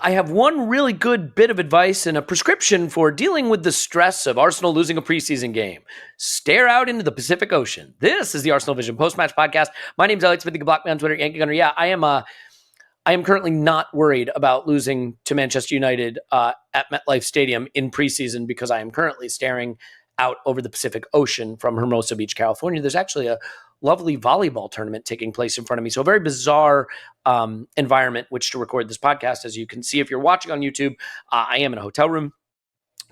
I have one really good bit of advice and a prescription for dealing with the stress of Arsenal losing a preseason game. Stare out into the Pacific Ocean. This is the Arsenal Vision Post-Match Podcast. My name is Elliot Smith. You can block me on Twitter, Yankee Gunner. Yeah, I am currently not worried about losing to Manchester United at MetLife Stadium in preseason because I am currently staring out over the Pacific Ocean from Hermosa Beach, California. There's actually a lovely volleyball tournament taking place in front of me. So a very bizarre environment which to record this podcast. As you can see, if you're watching on YouTube, I am in a hotel room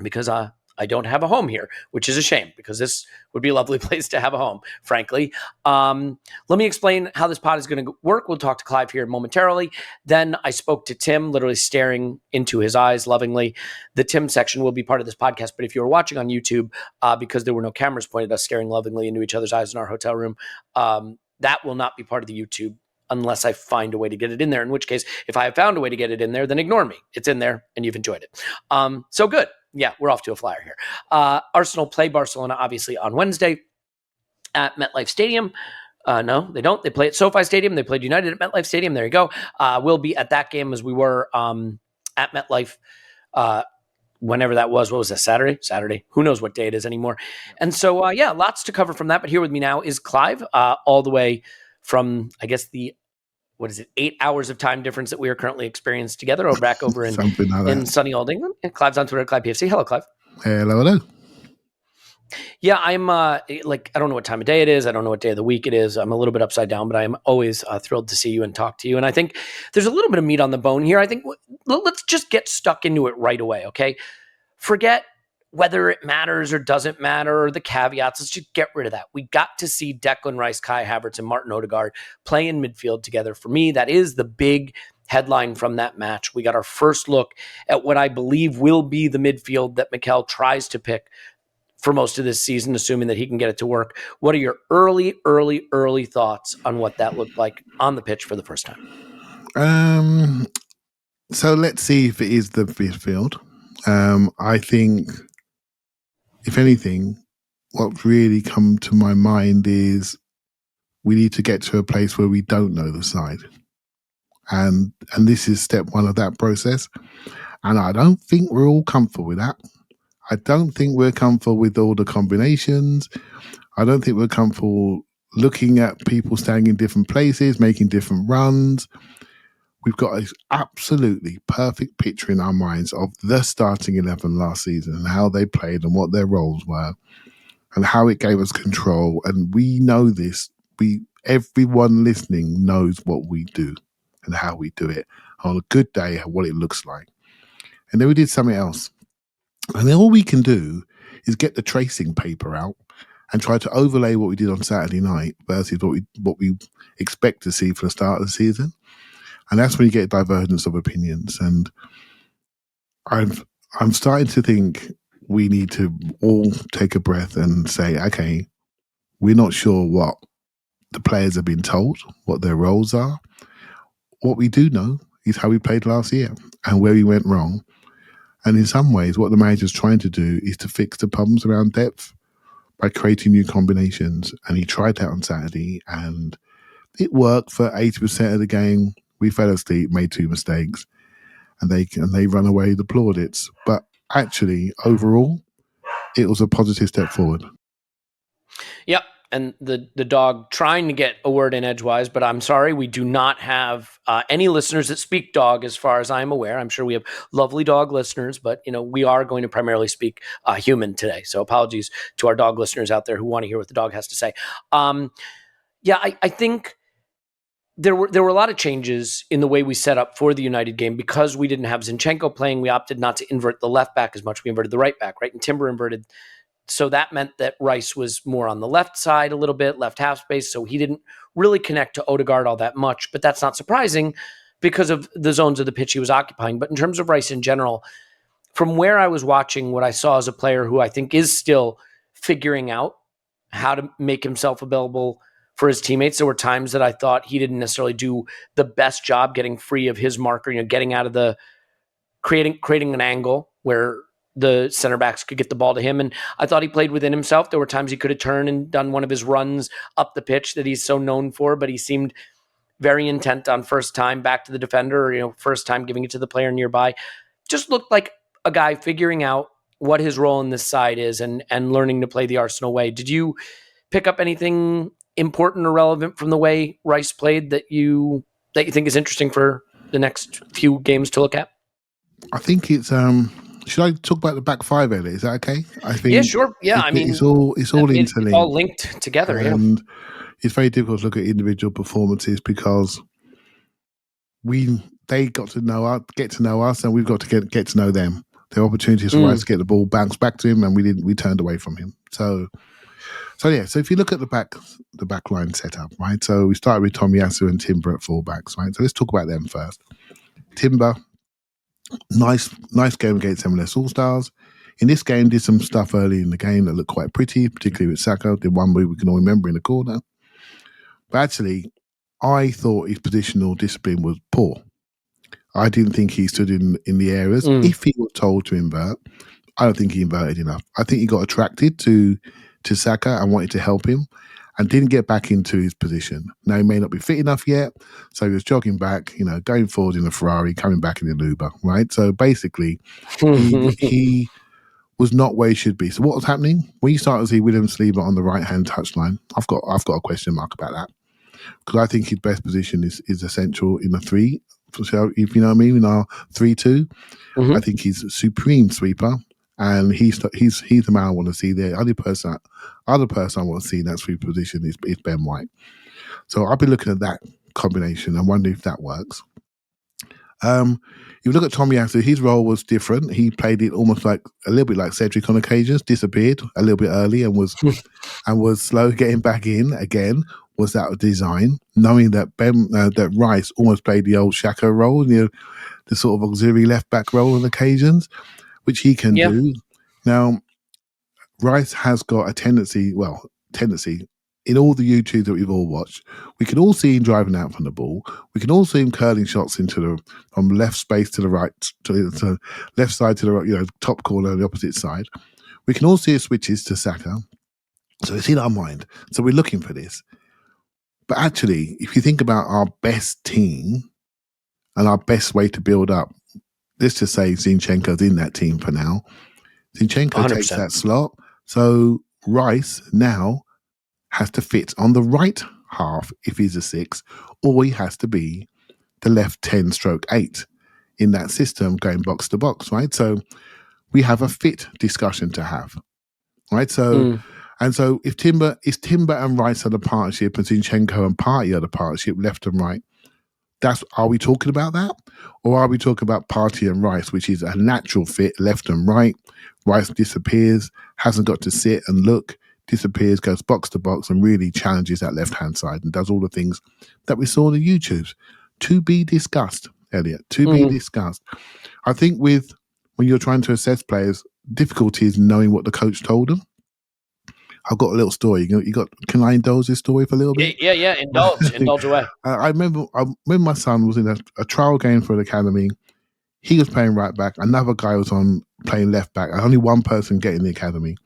because I don't have a home here, which is a shame because this would be a lovely place to have a home, frankly. Let me explain how this pod is going to work. We'll talk to Clive here momentarily. Then I spoke to Tim, literally staring into his eyes lovingly. The Tim section will be part of this podcast, but if you're watching on YouTube, because there were no cameras pointed at us staring lovingly into each other's eyes in our hotel room, that will not be part of the YouTube unless I find a way to get it in there, in which case, if I have found a way to get it in there, then ignore me. It's in there and you've enjoyed it. So good. Yeah, we're off to a flyer here. Arsenal play Barcelona, obviously, on Wednesday at MetLife Stadium. No, they don't. They play at SoFi Stadium. They played United at MetLife Stadium. There you go. We'll be at that game as we were at MetLife whenever that was. What was that, Saturday? Saturday. Who knows what day it is anymore. And so, lots to cover from that. But here with me now is Clive, all the way from, I guess, 8 hours of time difference that we are currently experiencing together or back over in sunny old England. And Clive's on Twitter, Clive PFC. Hello, Clive. Hello. Yeah, I'm I don't know what time of day it is. I don't know what day of the week it is. I'm a little bit upside down, but I'm always thrilled to see you and talk to you. And I think there's a little bit of meat on the bone here. I think let's just get stuck into it right away, okay? Forget whether it matters or doesn't matter or the caveats. Let's just get rid of that. We got to see Declan Rice, Kai Havertz, and Martin Odegaard play in midfield together. For me, that is the big headline from that match. We got our first look at what I believe will be the midfield that Mikel tries to pick for most of this season, assuming that he can get it to work. What are your early thoughts on what that looked like on the pitch for the first time? So let's see if it is the midfield. I think, if anything, what's really come to my mind is we need to get to a place where we don't know the side. And this is step one of that process. And I don't think we're all comfortable with that. I don't think we're comfortable with all the combinations. I don't think we're comfortable looking at people standing in different places, making different runs. We've got an absolutely perfect picture in our minds of the starting 11 last season and how they played and what their roles were and how it gave us control. And we know this. Everyone listening knows what we do and how we do it. On a good day, what it looks like. And then we did something else. And then all we can do is get the tracing paper out and try to overlay what we did on Saturday night versus what we expect to see for the start of the season. And that's when you get divergence of opinions. And I'm starting to think we need to all take a breath and say, okay, we're not sure what the players have been told, what their roles are. What we do know is how we played last year and where we went wrong. And in some ways, what the manager's trying to do is to fix the problems around depth by creating new combinations. And he tried that on Saturday and it worked for 80% of the game. We fell asleep, made 2 mistakes, and they run away with the plaudits. But actually, overall, it was a positive step forward. Yep. And the dog trying to get a word in edgewise, but I'm sorry, we do not have any listeners that speak dog as far as I'm aware. I'm sure we have lovely dog listeners, but we are going to primarily speak human today. So apologies to our dog listeners out there who want to hear what the dog has to say. I think there were a lot of changes in the way we set up for the United game because we didn't have Zinchenko playing. We opted not to invert the left back as much. We inverted the right back, right? And Timber inverted. So that meant that Rice was more on the left side a little bit, left half space. So he didn't really connect to Odegaard all that much, but that's not surprising because of the zones of the pitch he was occupying. But in terms of Rice in general, from where I was watching, what I saw as a player who I think is still figuring out how to make himself available for his teammates. There were times that I thought he didn't necessarily do the best job getting free of his marker, getting out of the creating an angle where the center backs could get the ball to him. And I thought he played within himself. There were times he could have turned and done one of his runs up the pitch that he's so known for, but he seemed very intent on first time back to the defender, or, first time giving it to the player nearby. Just looked like a guy figuring out what his role in this side is and learning to play the Arsenal way. Did you pick up anything important or relevant from the way Rice played that you think is interesting for the next few games to look at? I think it's should I talk about the back five, Elliot? Is that okay? I think Yeah, sure. Yeah, it's all interlinked. It's all linked together. And it's very difficult to look at individual performances because they got to know us, get to know us, and we've got to get to know them. There are opportunities for us to get the ball bounced back to him, and we turned away from him. So yeah. So if you look at the back line setup, right? So we started with Tomiyasu and Timber at fullbacks, right? So let's talk about them first. Timber, nice game against MLS All Stars. In this game, did some stuff early in the game that looked quite pretty, particularly with Saka. Did one move we can all remember in the corner. But actually, I thought his positional discipline was poor. I didn't think he stood in the areas. If he was told to invert, I don't think he inverted enough. I think he got attracted to Saka and wanted to help him and didn't get back into his position. Now, he may not be fit enough yet, so he was jogging back, going forward in a Ferrari, coming back in an Uber, right? So basically, he was not where he should be. So what was happening? When you start to see William Saliba on the right-hand touchline, I've got a question mark about that. Because I think his best position is essential in the three. So if you know what I mean, in our 3-2, I think he's a supreme sweeper, and he's the man I want to see there. Other person I want to see in that sweep position is Ben White. So I'll be looking at that combination and wondering if that works. If you look at Tomiyasu, his role was different. He played it almost like a little bit like Cedric on occasions, disappeared a little bit early and was slow getting back in again. Was that a design? Knowing that that Rice almost played the old Xhaka role, the sort of auxiliary left back role on occasions, which he can do. Now, Rice has got a tendency in all the YouTube that we've all watched. We can all see him driving out from the ball. We can all see him curling shots from left space to the right, to left side to the right, top corner on the opposite side. We can all see his switches to Saka. So it's in our mind. So we're looking for this. But actually, if you think about our best team and our best way to build up, let's just say Zinchenko's in that team for now. Zinchenko 100%. Takes that slot. So Rice now has to fit on the right half if he's a 6, or he has to be the left 10/8 in that system going box to box, right? So we have a fit discussion to have, right? So and so if Timber and Rice are the partnership and Zinchenko and Partey are the partnership, left and right, are we talking about that? Or are we talking about Partey and Rice, which is a natural fit, left and right? Rice disappears, hasn't got to sit and look, disappears, goes box to box and really challenges that left-hand side and does all the things that we saw on the YouTubes. To be discussed, Elliot, to be discussed. I think when you're trying to assess players, difficulty is knowing what the coach told them. I've got a little story. Can I indulge this story for a little bit? Yeah. Indulge away. I remember when my son was in a trial game for the academy. He was playing right back. Another guy was playing left back. And only one person getting the academy.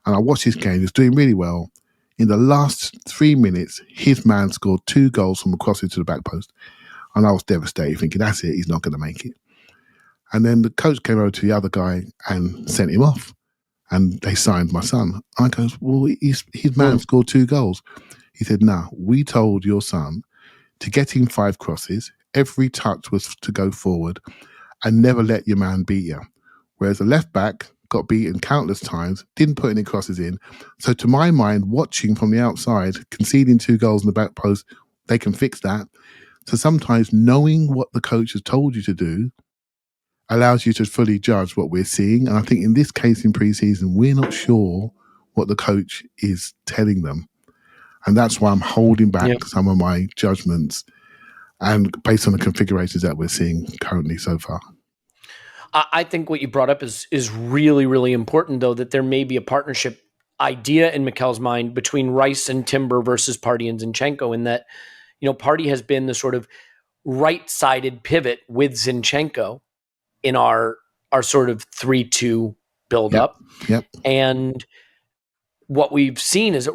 And I watched his game. He was doing really well. In the last 3 minutes, his man scored 2 goals from across into the back post. And I was devastated, thinking, that's it. He's not going to make it. And then the coach came over to the other guy and sent him off. And they signed my son. I goes, well, his man scored 2 goals. He said, no, we told your son to get him 5 crosses. Every touch was to go forward and never let your man beat you. Whereas the left back got beaten countless times, didn't put any crosses in. So to my mind, watching from the outside, conceding 2 goals in the back post, they can fix that. So sometimes knowing what the coach has told you to do allows you to fully judge what we're seeing. And I think in this case in pre-season, we're not sure what the coach is telling them. And that's why I'm holding back some of my judgments and based on the configurations that we're seeing currently so far. I think what you brought up is really, really important, though, that there may be a partnership idea in Mikel's mind between Rice and Timber versus Partey and Zinchenko, in that, Partey has been the sort of right-sided pivot with Zinchenko in our sort of 3-2 build-up. Yep. And what we've seen is,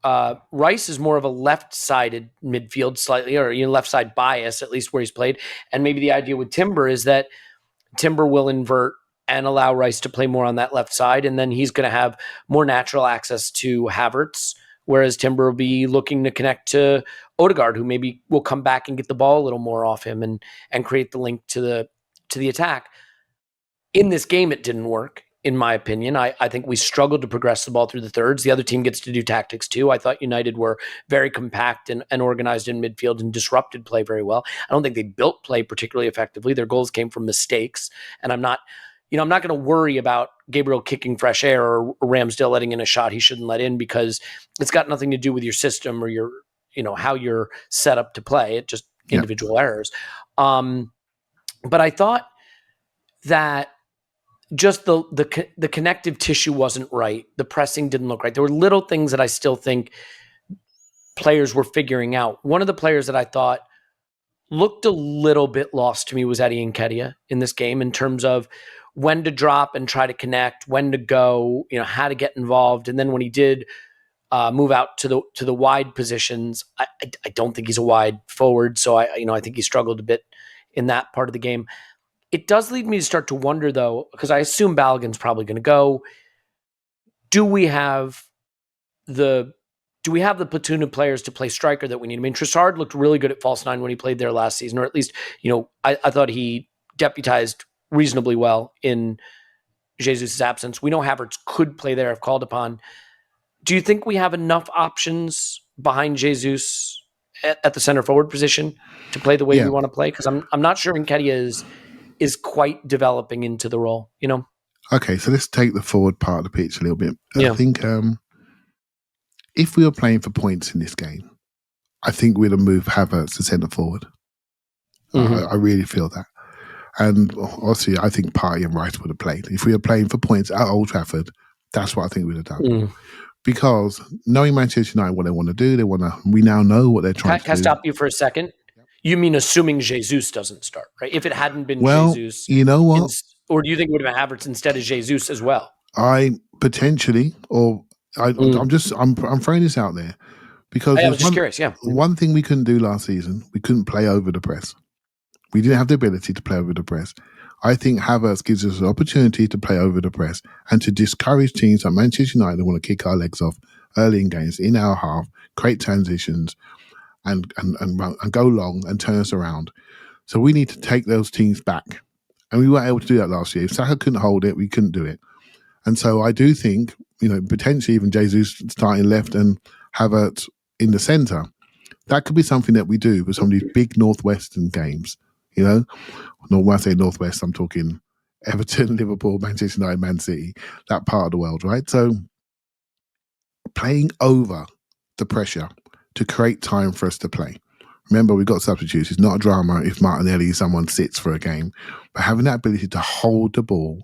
Rice is more of a left-sided midfield slightly, or left side bias, at least where he's played. And maybe the idea with Timber is that Timber will invert and allow Rice to play more on that left side, and then he's going to have more natural access to Havertz, whereas Timber will be looking to connect to Odegaard, who maybe will come back and get the ball a little more off him and create the link to the attack. In this game, it didn't work, in my opinion. I think we struggled to progress the ball through the thirds. The other team gets to do tactics too. I thought United were very compact and organized in midfield and disrupted play very well. I don't think they built play particularly effectively. Their goals came from mistakes, and I'm not going to worry about Gabriel kicking fresh air or Ramsdale letting in a shot he shouldn't let in, because it's got nothing to do with your system or your, how you're set up to play. It just individual errors. But I thought that just the connective tissue wasn't right. The pressing didn't look right. There were little things that I still think players were figuring out. One of the players that I thought looked a little bit lost to me was Eddie Nketiah in this game, in terms of when to drop and try to connect, when to go, how to get involved. And then when he did move out to the wide positions, I don't think he's a wide forward. So I think he struggled a bit in that part of the game. It does lead me to start to wonder, though, because I assume Balogun's probably going to go. Do we have the platoon of players to play striker that we need? I mean, Trossard looked really good at false nine when he played there last season, or at least, I thought he deputized reasonably well in Jesus' absence. We know Havertz could play there if called upon. Do you think we have enough options behind Jesus at the center forward position to play the way we want to play? Because I'm not sure Nketiah is quite developing into the role, Okay, so let's take the forward part of the pitch a little bit. I think if we were playing for points in this game, I think we'd have moved Havertz to centre forward. Mm-hmm. I really feel that. And obviously, I think Partey and Rice would have played. If we were playing for points at Old Trafford, that's what I think we'd have done. Mm. Because knowing Manchester United, what they want to do, we now know what they're trying to do. Can I stop you for a second? You mean assuming Jesus doesn't start, right? If it hadn't been Jesus, you know what? Or do you think it would have been Havertz instead of Jesus as well? I'm throwing this out there because I was just curious. Yeah, one thing we couldn't do last season, we couldn't play over the press. We didn't have the ability to play over the press. I think Havertz gives us an opportunity to play over the press and to discourage teams like Manchester United that want to kick our legs off early in games, in our half, create transitions, and go long and turn us around. So we need to take those teams back. And we weren't able to do that last year. If Saka couldn't hold it, we couldn't do it. And so I do think, potentially even Jesus starting left and Havertz in the centre, that could be something that we do for some of these big Northwestern games. When I say Northwest, I'm talking Everton, Liverpool, Manchester United, Man City, that part of the world, right? So playing over the pressure to create time for us to play. Remember, we've got substitutes. It's not a drama if Martinelli, someone sits for a game. But having that ability to hold the ball,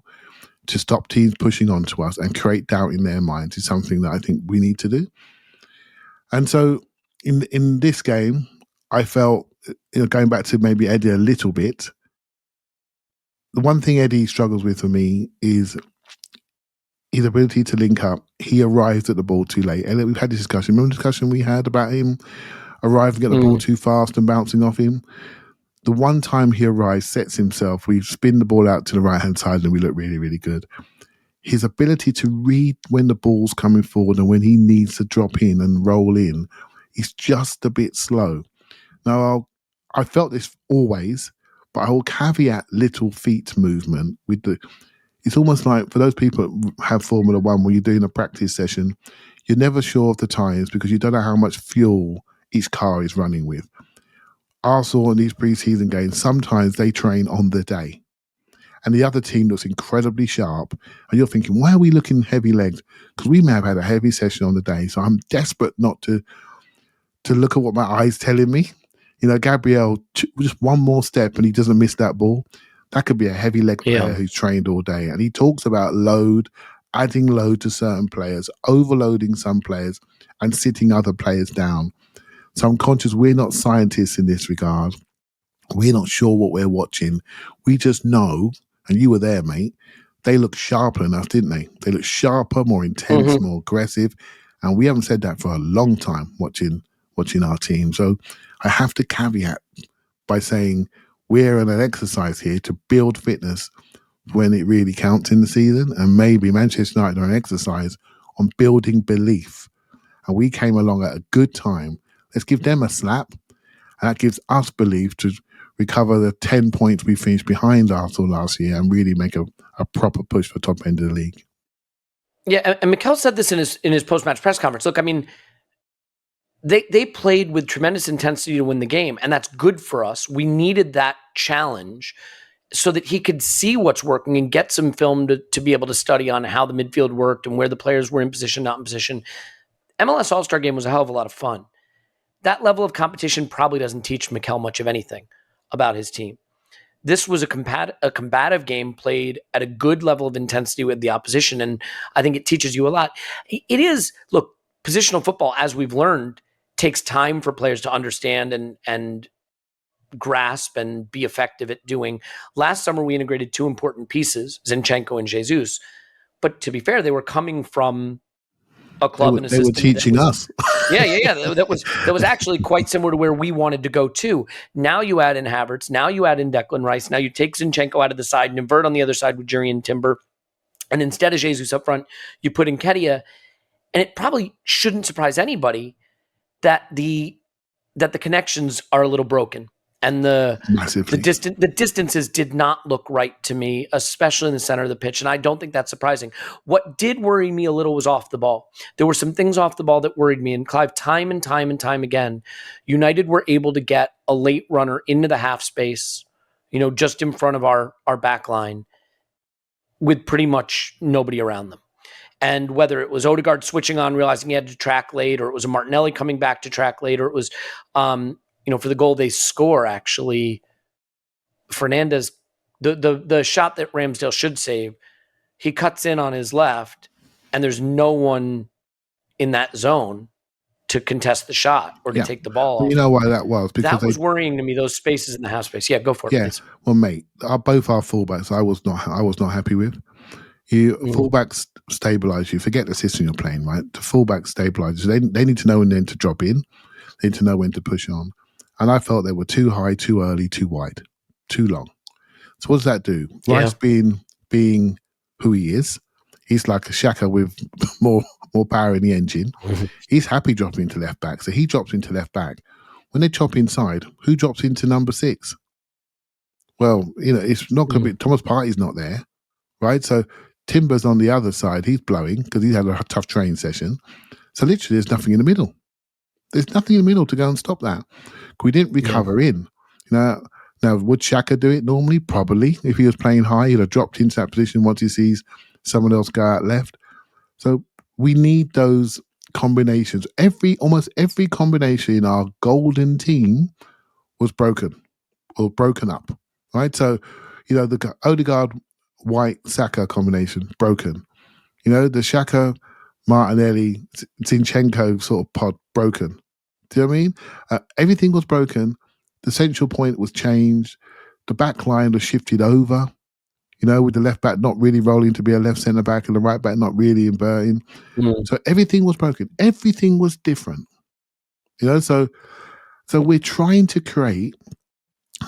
to stop teams pushing onto us and create doubt in their minds is something that I think we need to do. And so in this game, I felt, going back to maybe Eddie a little bit, the one thing Eddie struggles with for me is his ability to link up. He arrives at the ball too late. Elliot, we've had this discussion. Remember the discussion we had about him arriving at the ball too fast and bouncing off him? The one time he arrives, sets himself, we spin the ball out to the right-hand side and we look really, really good. His ability to read when the ball's coming forward and when he needs to drop in and roll in is just a bit slow. Now, I felt this always, but I will caveat little feet movement with it's almost like for those people that have Formula One, when you're doing a practice session, you're never sure of the tyres because you don't know how much fuel each car is running with. Arsenal in these pre-season games, sometimes they train on the day. And the other team looks incredibly sharp. And you're thinking, why are we looking heavy-legged? Because we may have had a heavy session on the day. So I'm desperate not to look at what my eyes telling me. Gabriel, just one more step and he doesn't miss that ball. That could be a heavy leg player who's trained all day. And he talks about load, adding load to certain players, overloading some players and sitting other players down. So I'm conscious we're not scientists in this regard. We're not sure what we're watching. We just know, and you were there, mate, they look sharper enough, didn't they? They look sharper, more intense, more aggressive. And we haven't said that for a long time watching our team. So I have to caveat by saying we're in an exercise here to build fitness when it really counts in the season. And maybe Manchester United are an exercise on building belief. And we came along at a good time. Let's give them a slap. And that gives us belief to recover the 10 points we finished behind Arsenal last year and really make a proper push for top end of the league. Yeah, and Mikel said this in his post-match press conference. Look, I mean, they played with tremendous intensity to win the game, and that's good for us. We needed that challenge so that he could see what's working and get some film to be able to study on how the midfield worked and where the players were in position, not in position. MLS All-Star Game was a hell of a lot of fun. That level of competition probably doesn't teach Mikel much of anything about his team. This was a combative game played at a good level of intensity with the opposition, and I think it teaches you a lot. It is, look, positional football, as we've learned, takes time for players to understand and grasp and be effective at doing. Last summer, we integrated two important pieces, Zinchenko and Jesus. But to be fair, they were coming from a club and a system. They were teaching us. Yeah. That was actually quite similar to where we wanted to go too. Now you add in Havertz. Now you add in Declan Rice. Now you take Zinchenko out of the side and invert on the other side with Jurriën Timber. And instead of Jesus up front, you put in Kedia. And it probably shouldn't surprise anybody that the connections are a little broken. And the distances did not look right to me, especially in the center of the pitch. And I don't think that's surprising. What did worry me a little was off the ball. There were some things off the ball that worried me. And Clive, time and time again, United were able to get a late runner into the half space, just in front of our back line with pretty much nobody around them. And whether it was Odegaard switching on, realizing he had to track late, or it was a Martinelli coming back to track late, or it was, for the goal they score, actually, Fernandez, the shot that Ramsdale should save, he cuts in on his left, and there's no one in that zone to contest the shot or to take the ball off. You know why that was? Because that was worrying to me, those spaces in the half space. Yeah, go for it. Yeah, please. Well, mate, both our fullbacks I was not happy with. Fullbacks stabilize you. Forget the system you're playing, right? The fullbacks stabilize you. They need to know when to drop in. They need to know when to push on. And I felt they were too high, too early, too wide, too long. So what does that do? Rice being who he is, he's like a Xhaka with more power in the engine. Mm-hmm. He's happy dropping into left back. So he drops into left back. When they chop inside, who drops into number 6? Well, it's not going to be, Thomas Partey's not there, right? So Timber's on the other side. He's blowing because he's had a tough training session. So literally there's nothing in the middle. There's nothing in the middle to go and stop that. We didn't recover in. Now, would Xhaka do it normally? Probably. If he was playing high, he'd have dropped into that position once he sees someone else go out left. So we need those combinations. Almost every combination in our golden team was broken or broken up, right? So, the Odegaard White Saka combination, broken. The Xhaka Martinelli Zinchenko sort of pod, broken. Do you know what I mean? Everything was broken. The central point was changed. The back line was shifted over, with the left back not really rolling to be a left centre back and the right back not really inverting. So everything was broken. Everything was different. So we're trying to create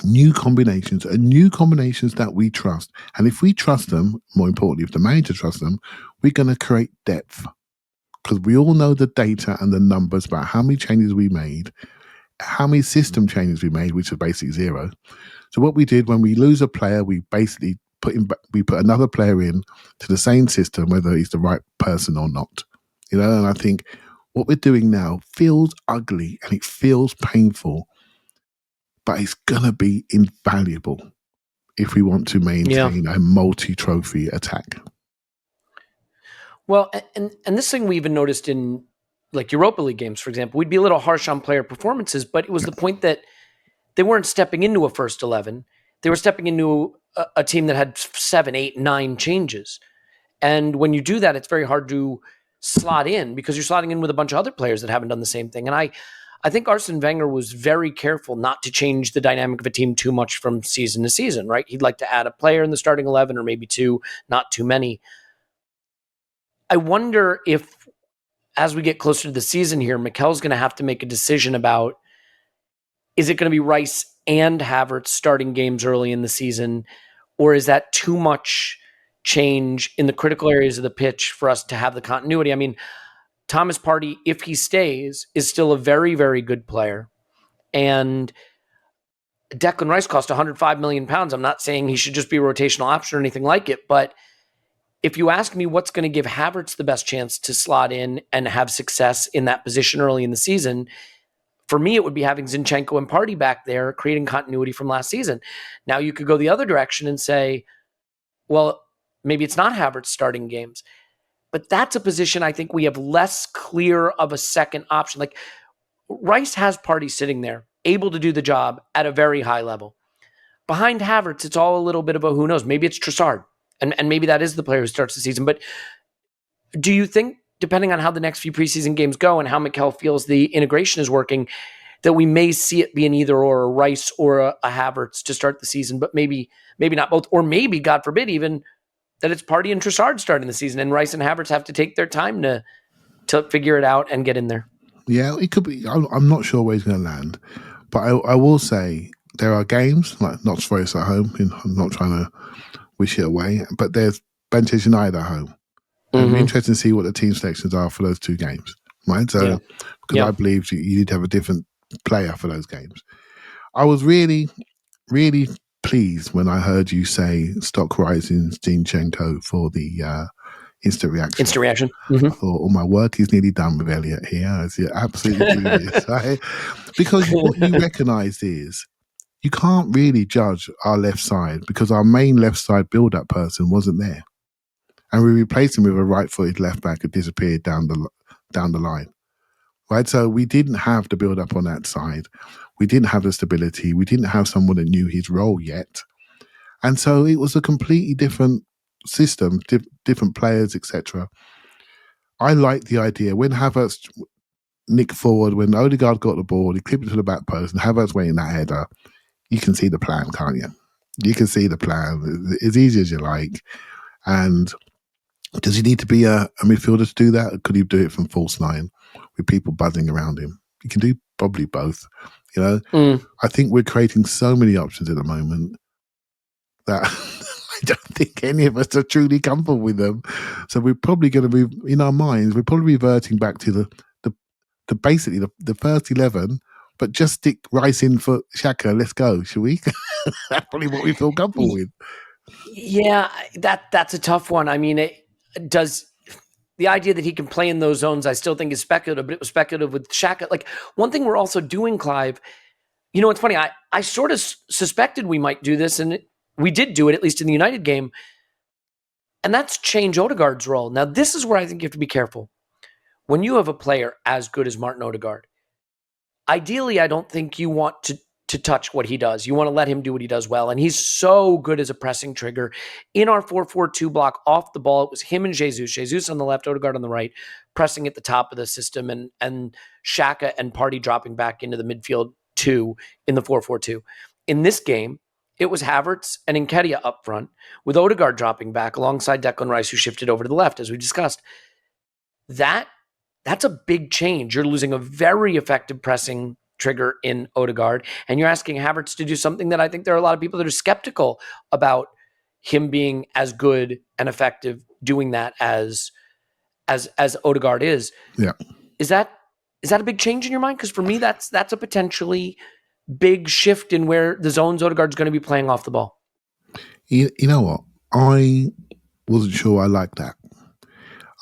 new combinations that we trust. And if we trust them, more importantly, if the manager trusts them, we're going to create depth. Because we all know the data and the numbers about how many changes we made, how many system changes we made, which is basically 0. So what we did when we lose a player, we basically put another player in to the same system, whether he's the right person or not. And I think what we're doing now feels ugly and it feels painful, but it's going to be invaluable if we want to maintain a multi-trophy attack. Well, and this thing we even noticed in like Europa League games, for example, we'd be a little harsh on player performances, but it was the point that they weren't stepping into a first 11. They were stepping into a team that had 7, 8, 9 changes. And when you do that, it's very hard to slot in because you're slotting in with a bunch of other players that haven't done the same thing. And I think Arsene Wenger was very careful not to change the dynamic of a team too much from season to season, right? He'd like to add a player in the starting 11 or maybe 2, not too many. I wonder if as we get closer to the season here, Mikel's going to have to make a decision about, is it going to be Rice and Havertz starting games early in the season, or is that too much change in the critical areas of the pitch for us to have the continuity? I mean, Thomas Partey, if he stays, is still a very, very good player. And Declan Rice cost £105 million. I'm not saying he should just be a rotational option or anything like it, but if you ask me what's going to give Havertz the best chance to slot in and have success in that position early in the season, for me, it would be having Zinchenko and Partey back there, creating continuity from last season. Now you could go the other direction and say, well, maybe it's not Havertz starting games, but that's a position I think we have less clear of a second option. Like, Rice has Partey sitting there, able to do the job at a very high level. Behind Havertz, it's all a little bit of a who knows. Maybe it's Trossard, and maybe that is the player who starts the season. But do you think, depending on how the next few preseason games go and how Mikel feels the integration is working, that we may see it be an either or, a Rice or a Havertz to start the season, but maybe not both, or maybe, God forbid, even that it's Partey and Trossard starting the season, and Rice and Havertz have to take their time to figure it out and get in there? Yeah, it could be. I'm not sure where he's going to land, but I will say there are games like Notts Forest at home. I'm not trying to wish it away, but there's Manchester United at home. And it'll be interesting to see what the team selections are for those two games, right? So, because I believe you need to have a different player for those games. I was really, really pleased when I heard you say stock rising Zinchenko for the instant reaction. Mm-hmm. I thought, my work is nearly done with Elliot here. It's absolutely genius, right? Because what you recognise is you can't really judge our left side because our main left side build-up person wasn't there. And we replaced him with a right-footed left-back who disappeared down the line. Right? So we didn't have the build-up on that side. We didn't have the stability. We didn't have someone that knew his role yet. And so it was a completely different system, different players, etc. I like the idea. When Havertz nicked forward, when Odegaard got the ball, he clipped it to the back post, and Havertz went in that header, you can see the plan, can't you? You can see the plan. As easy as you like. And does he need to be a midfielder to do that? Or could he do it from false nine with people buzzing around him? He can do probably both. I think we're creating so many options at the moment that I don't think any of us are truly comfortable with them. So we're probably going to be, in our minds, we're probably reverting back to the basically the first 11, but just stick Rice in for Xhaka. Let's go, shall we? That's probably what we feel comfortable with. Yeah, that's a tough one. I mean, the idea that he can play in those zones, I still think is speculative, but it was speculative with Xhaka. Like, one thing we're also doing, Clive, it's funny, I sort of suspected we might do this, and we did do it, at least in the United game, and that's change Odegaard's role. Now, this is where I think you have to be careful. When you have a player as good as Martin Odegaard, ideally, I don't think you want to touch what he does. You want to let him do what he does well. And he's so good as a pressing trigger. In our 4-4-2 block off the ball, it was him and Jesus on the left, Odegaard on the right, pressing at the top of the system, and Xhaka and Partey dropping back into the midfield 2 in the 4-4-2. In this game, it was Havertz and Nketiah up front, with Odegaard dropping back alongside Declan Rice, who shifted over to the left, as we discussed. That's a big change. You're losing a very effective pressing trigger in Odegaard, and you're asking Havertz to do something that I think there are a lot of people that are skeptical about him being as good and effective doing that as Odegaard is. Yeah. Is that a big change in your mind? Because for me, that's a potentially big shift in where the zones Odegaard's going to be playing off the ball. You know what? I wasn't sure I liked that.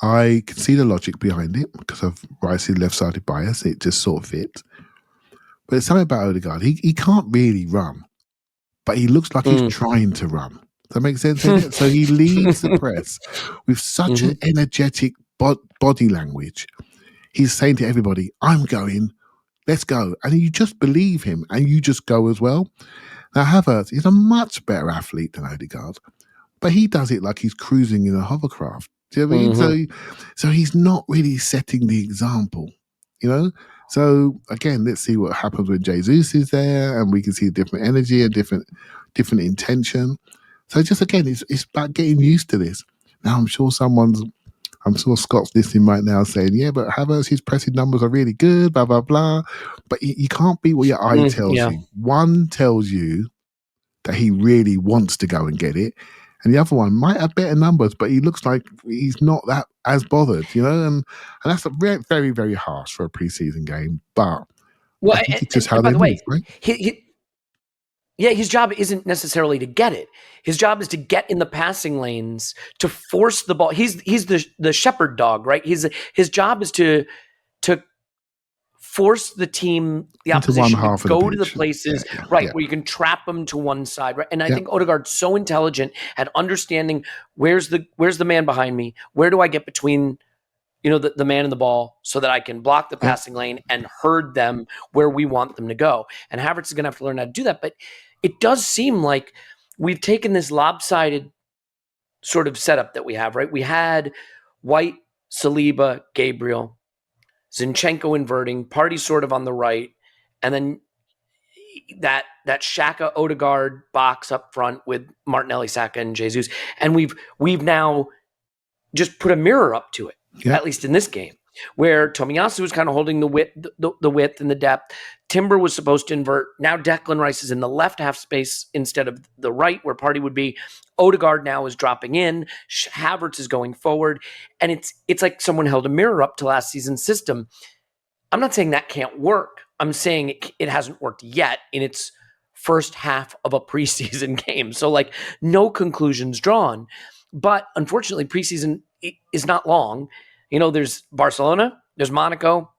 I can see the logic behind it because of Rice's left-sided bias. It just sort of fit. But it's something about Odegaard. He can't really run, but he looks like he's trying to run. Does that make sense? So he leads the press with such an energetic body language. He's saying to everybody, I'm going, let's go. And you just believe him and you just go as well. Now, Havertz is a much better athlete than Odegaard, but he does it like he's cruising in a hovercraft. Do you know what I mean? So he's not really setting the example, So again, let's see what happens when Jesus is there, and we can see different energy and different intention. So just again, it's about getting used to this. Now I'm sure someone's I'm sure Scott's listening right now saying, yeah, but Havertz, his pressing numbers are really good, blah, blah, blah. But you can't beat what your eye tells you. One tells you that he really wants to go and get it. And the other one might have better numbers, but he looks like he's not that as bothered, and that's very, very, very harsh for a preseason game. But I think it's just how they move, right? His job isn't necessarily to get it. His job is to get in the passing lanes, to force the ball. He's the shepherd dog, right? His job is to force the team, the opposition, to go to the places, where you can trap them to one side, right? And I think Odegaard's so intelligent at understanding where's the man behind me, where do I get between the man and the ball so that I can block the passing lane and herd them where we want them to go. And Havertz is going to have to learn how to do that. But it does seem like we've taken this lopsided sort of setup that we have, right? We had White, Saliba, Gabriel, Zinchenko inverting, Partey sort of on the right, and then that Xhaka Odegaard box up front with Martinelli, Saka, and Jesus. And we've now just put a mirror up to it, at least in this game, where Tomiyasu was kind of holding the width and the depth. Timber was supposed to invert. Now Declan Rice is in the left half space instead of the right, where Partey would be. Odegaard now is dropping in. Havertz is going forward. And it's like someone held a mirror up to last season's system. I'm not saying that can't work. I'm saying it hasn't worked yet in its first half of a preseason game. So no conclusions drawn. But unfortunately, preseason is not long. There's Barcelona, there's Monaco,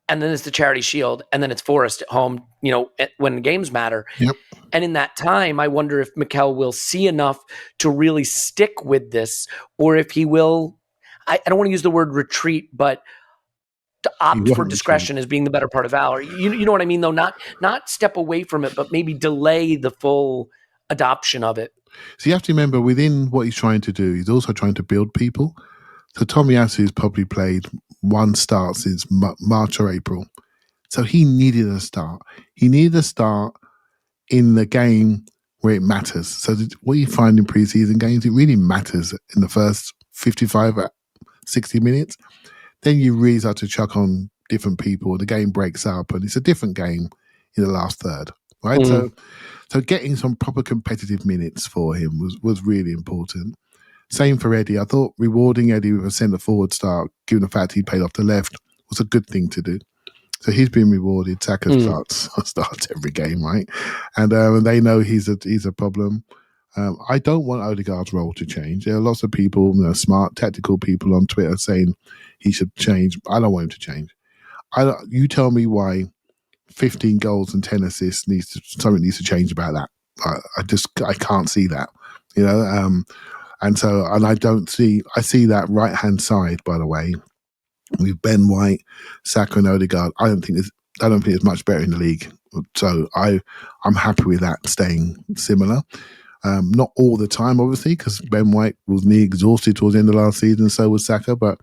and then it's the Charity Shield, and then it's Forest at home, when the games matter. Yep. And in that time, I wonder if Mikel will see enough to really stick with this, or if he will, I don't want to use the word retreat, but to opt for discretion as being the better part of valor. You know what I mean, though? Not step away from it, but maybe delay the full adoption of it. So you have to remember, within what he's trying to do, he's also trying to build people. So Tomiyasu's probably played one start since March or April. So he needed a start. He needed a start in the game where it matters. So what you find in preseason games, it really matters in the first 55, 60 minutes. Then you really start to chuck on different people. The game breaks up and it's a different game in the last third, right? So getting some proper competitive minutes for him was really important. Same for Eddie. I thought rewarding Eddie with a centre-forward start, given the fact he played off the left, was a good thing to do. So he's been rewarded. Saka starts every game, right? And they know he's a problem. I don't want Odegaard's role to change. There are lots of people, smart, tactical people on Twitter saying he should change. I don't want him to change. You tell me why 15 goals and 10 assists something needs to change about that. I can't see that, and I see that right hand side, by the way, with Ben White, Saka and Odegaard. I don't think it's much better in the league. So I'm happy with that staying similar. Not all the time, obviously, because Ben White was nearly exhausted towards the end of last season, so was Saka, but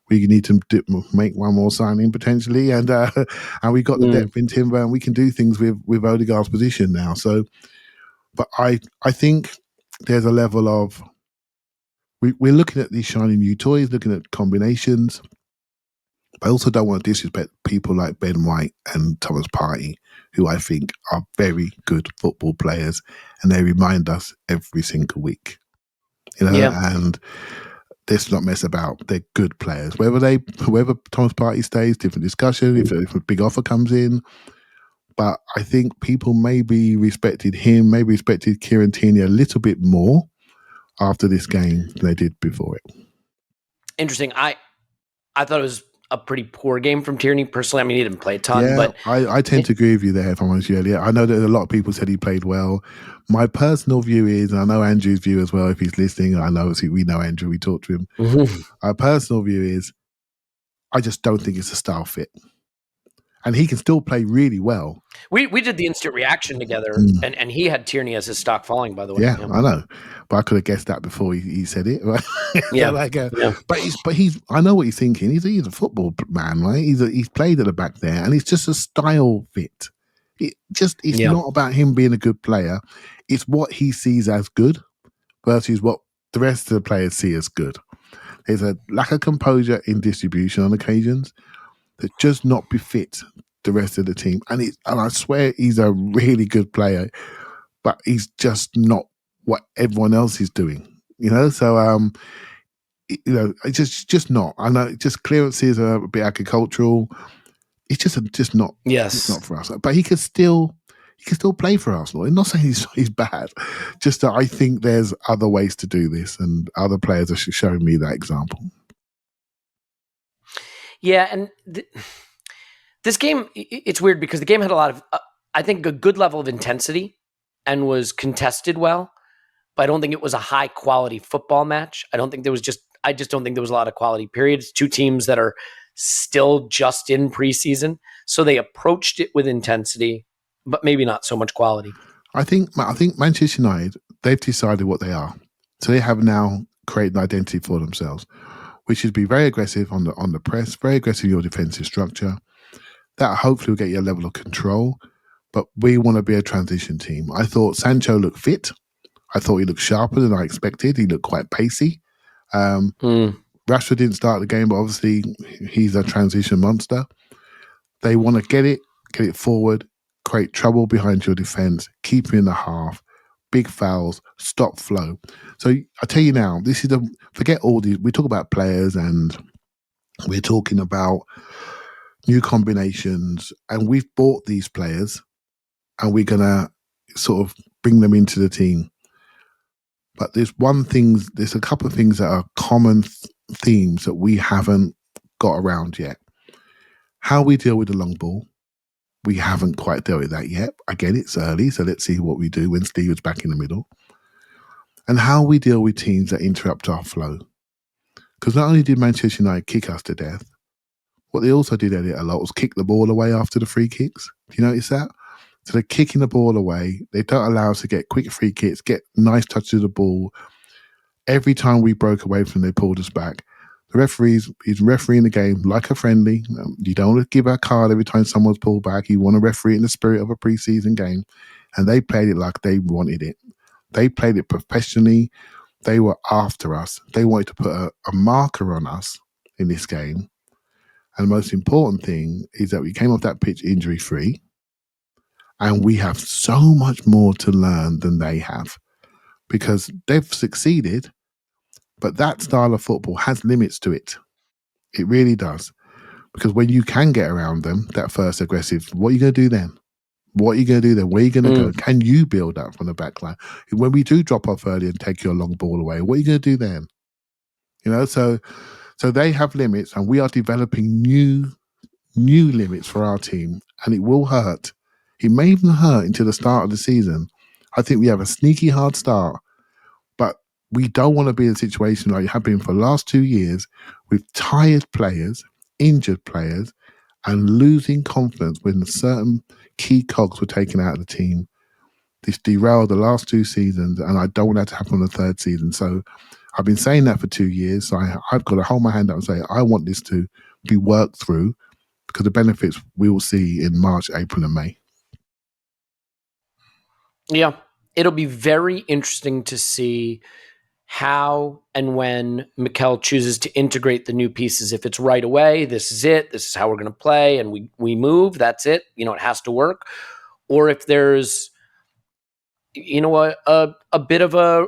we need to make one more signing potentially, and we got the depth in Timber, and we can do things with Odegaard's position now. So, but I think there's a level of we're looking at these shiny new toys, looking at combinations. But I also don't want to disrespect people like Ben White and Thomas Partey, who I think are very good football players, and they remind us every single week. And let's not mess about. They're good players. Whoever Thomas Partey stays, different discussion. If a big offer comes in, but I think people maybe respected him, maybe respected Kieran Tierney a little bit more after this game than they did before it. Interesting. I thought it was a pretty poor game from Tierney personally. I mean, he didn't play a ton, but I tend to agree with you there, if I'm honest with you, Elliot. I know that a lot of people said he played well. My personal view is, and I know Andrew's view as well, if he's listening, we know Andrew, we talked to him. Mm-hmm. Our personal view is, I just don't think it's a style fit. And he can still play really well. We did the instant reaction together, and he had Tierney as his stock falling, by the way. Yeah, I know. But I could have guessed that before he said it. Right? But he's I know what he's thinking. He's a football man, right? He's played at the back there, and it's just a style fit. It's not about him being a good player. It's what he sees as good versus what the rest of the players see as good. There's a lack of composure in distribution on occasions that just not befit the rest of the team. And I swear he's a really good player, but he's just not what everyone else is doing. So it's just not. I know just clearances are a bit agricultural. It's just not. Yes, it's not for us. But he can still play for Arsenal. I'm not saying he's bad. Just that I think there's other ways to do this, and other players are showing me that example. Yeah, and this game, it's weird because the game had a lot of, I think, a good level of intensity and was contested well, but I don't think it was a high quality football match. I just don't think there was a lot of quality periods. Two teams that are still just in preseason, so they approached it with intensity, but maybe not so much quality. I think Manchester United, they've decided what they are, so they have now created an identity for themselves, which is be very aggressive on the press, very aggressive in your defensive structure. That hopefully will get you a level of control, but we want to be a transition team. I thought Sancho looked fit. I thought he looked sharper than I expected. He looked quite pacey. Rashford didn't start the game, but obviously he's a transition monster. They want to get it forward, create trouble behind your defense, keep you in the half, big fouls, stop flow. So I tell you now, this is forget all these. We talk about players and we're talking about new combinations, and we've bought these players and we're going to sort of bring them into the team. But there's a couple of things that are common themes that we haven't got around yet. How we deal with the long ball, we haven't quite dealt with that yet. Again, it's early, so let's see what we do when Steve's back in the middle. And how we deal with teams that interrupt our flow. Because not only did Manchester United kick us to death, what they also did, Elliot, a lot was kick the ball away after the free kicks. Do you notice that? So they're kicking the ball away. They don't allow us to get quick free kicks, get nice touches of the ball. Every time we broke away from them, they pulled us back. The he's refereeing the game like a friendly. You don't want to give a card every time someone's pulled back. You want to referee in the spirit of a preseason game. And they played it like they wanted it. They played it professionally. They were after us. They wanted to put a marker on us in this game. And the most important thing is that we came off that pitch injury-free, and we have so much more to learn than they have, because they've succeeded, but that style of football has limits to it. It really does. Because when you can get around them, that first aggressive, what are you going to do then? What are you going to do then? Where are you going to go? Can you build up from the back line? When we do drop off early and take your long ball away, what are you going to do then? So they have limits, and we are developing new limits for our team, and it will hurt. It may even hurt until the start of the season. I think we have a sneaky hard start, but we don't want to be in a situation like we have been for the last 2 years with tired players, injured players, and losing confidence when certain key cogs were taken out of the team. This derailed the last 2 seasons, and I don't want that to happen on the third season. So I've been saying that for 2 years. So I've got to hold my hand up and say, I want this to be worked through, because the benefits we will see in March, April, and May. Yeah, it'll be very interesting to see how and when Mikel chooses to integrate the new pieces. If it's right away, this is it, this is how we're going to play, and we move, that's it, it has to work. Or if there's, a bit of a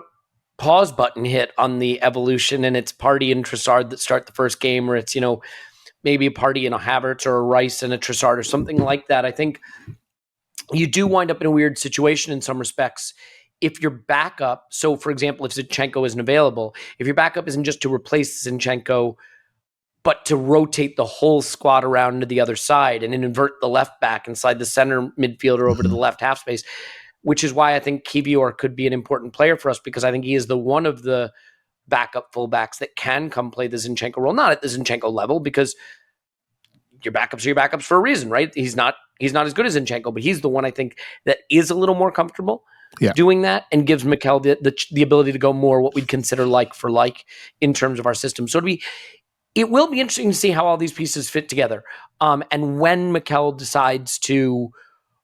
pause button hit on the evolution, and it's Partey and Trossard that start the first game, or it's, maybe a Partey and a Havertz or a Rice and a Trossard or something like that. I think you do wind up in a weird situation in some respects if your backup, so for example, if Zinchenko isn't available, if your backup isn't just to replace Zinchenko, but to rotate the whole squad around to the other side and invert the left back and slide the center midfielder over to the left half space, which is why I think Kivior could be an important player for us, because I think he is the one of the backup fullbacks that can come play the Zinchenko role, not at the Zinchenko level, because your backups are your backups for a reason, right? He's not as good as Zinchenko, but he's the one I think that is a little more comfortable doing that and gives Mikel the ability to go more what we'd consider like for like in terms of our system. So it will be interesting to see how all these pieces fit together. And when Mikel decides to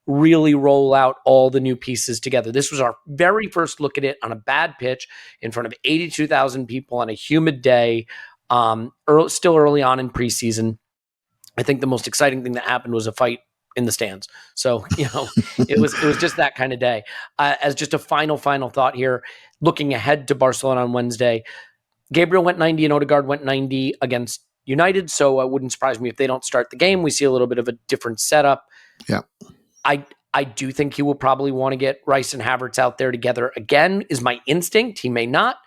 really roll out all the new pieces together. This was our very first look at it on a bad pitch in front of 82,000 people on a humid day. Still early on in preseason. I think the most exciting thing that happened was a fight in the stands. So, it was just that kind of day. As just a final thought here, looking ahead to Barcelona on Wednesday, Gabriel went 90 and Odegaard went 90 against United. So it wouldn't surprise me if they don't start the game. We see a little bit of a different setup. Yeah. I do think he will probably want to get Rice and Havertz out there together again, is my instinct. He may not.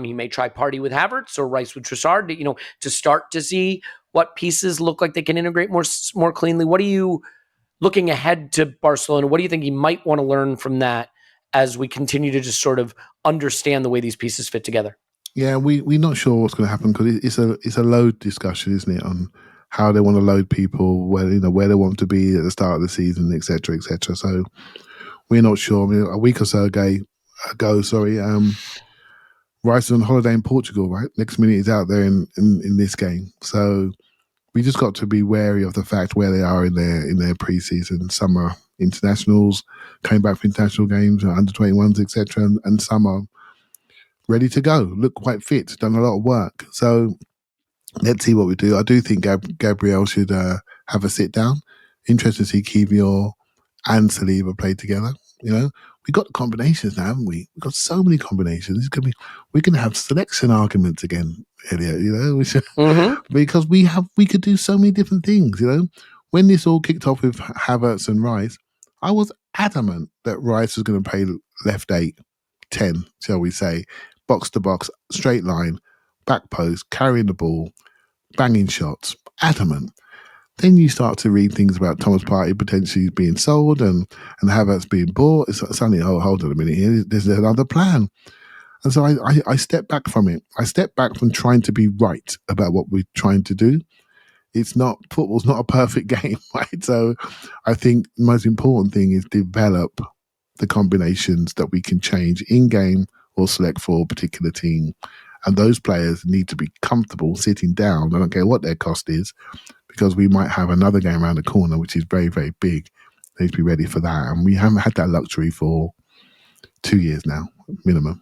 He may try Party with Havertz or Rice with Trossard, to start to see what pieces look like they can integrate more cleanly. What are you looking ahead to Barcelona? What do you think he might want to learn from that as we continue to just sort of understand the way these pieces fit together? Yeah, we're not sure what's going to happen because it's a load discussion, isn't it, on how they want to load people, where they want to be at the start of the season, etc., etc. So we're not sure. I mean, a week or so ago, Rice is on holiday in Portugal, right? Next minute he's out there in this game. So we just got to be wary of the fact where they are in their preseason. Some are internationals, came back for international games, under 21s, etc., and some are ready to go, look quite fit, done a lot of work. So let's see what we do. I do think Gabriel should have a sit down. Interested to see Kivior and Saliba play together. We got combinations now, haven't we? We've got so many combinations. We're going to have selection arguments again, Elliot. Because we could do so many different things. When this all kicked off with Havertz and Rice, I was adamant that Rice was going to play left 8, 10, shall we say, box to box, straight line, back post, carrying the ball, banging shots, adamant. Then you start to read things about Thomas Partey potentially being sold and Havertz being bought. It's suddenly, hold on a minute here, there's another plan. And so I stepped back from it. I stepped back from trying to be right about what we're trying to do. Football's not a perfect game, right? So I think the most important thing is develop the combinations that we can change in-game or select for a particular team. And those players need to be comfortable sitting down. I don't care what their cost is, because we might have another game around the corner, which is very, very big. They need to be ready for that. And we haven't had that luxury for 2 years now, minimum.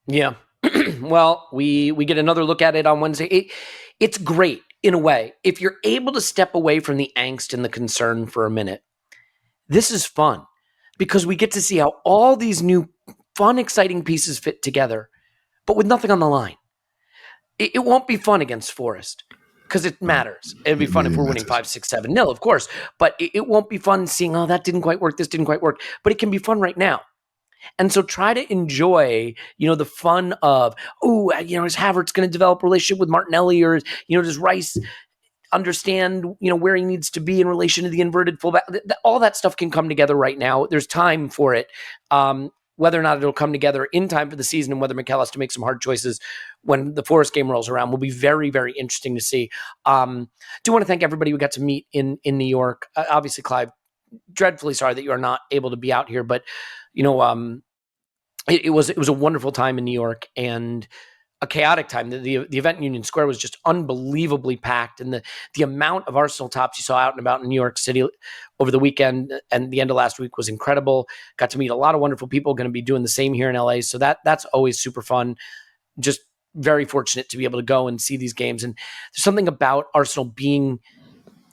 Yeah. Well, we get another look at it on Wednesday. It's great in a way. If you're able to step away from the angst and the concern for a minute, this is fun because we get to see how all these new fun, exciting pieces fit together, but with nothing on the line. It won't be fun against Forest because it matters. It'd be fun if we're winning 5-6-7-0, of course, but it won't be fun seeing, that didn't quite work, this didn't quite work, but it can be fun right now. And so try to enjoy, the fun of, is Havertz going to develop a relationship with Martinelli, or, does Rice understand, where he needs to be in relation to the inverted fullback? All that stuff can come together right now. There's time for it. Whether or not it'll come together in time for the season and whether Mikel has to make some hard choices when the Forest game rolls around will be very, very interesting to see. Do want to thank everybody we got to meet in New York. Obviously, Clive, dreadfully sorry that you are not able to be out here, but it was a wonderful time in New York and a chaotic time. The event in Union Square was just unbelievably packed, and the amount of Arsenal tops you saw out and about in New York City over the weekend and the end of last week was incredible. Got to meet a lot of wonderful people. Going to be doing the same here in LA, so that's always super fun. Just very fortunate to be able to go and see these games. And there's something about Arsenal being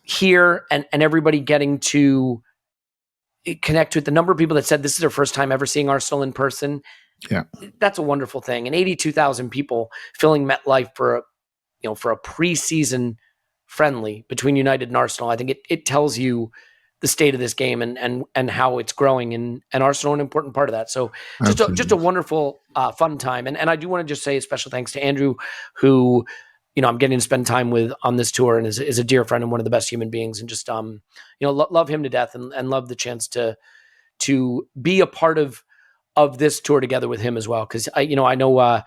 here and everybody getting to connect with the number of people that said this is their first time ever seeing Arsenal in person. Yeah, that's a wonderful thing. And 82,000 people filling MetLife for a preseason friendly between United and Arsenal. I think it tells you the state of this game and how it's growing, and Arsenal an important part of that. So just a wonderful, fun time. And I do want to just say a special thanks to Andrew, who, I'm getting to spend time with on this tour and is a dear friend and one of the best human beings, and just, love him to death and love the chance to be a part of this tour together with him as well. Cause I know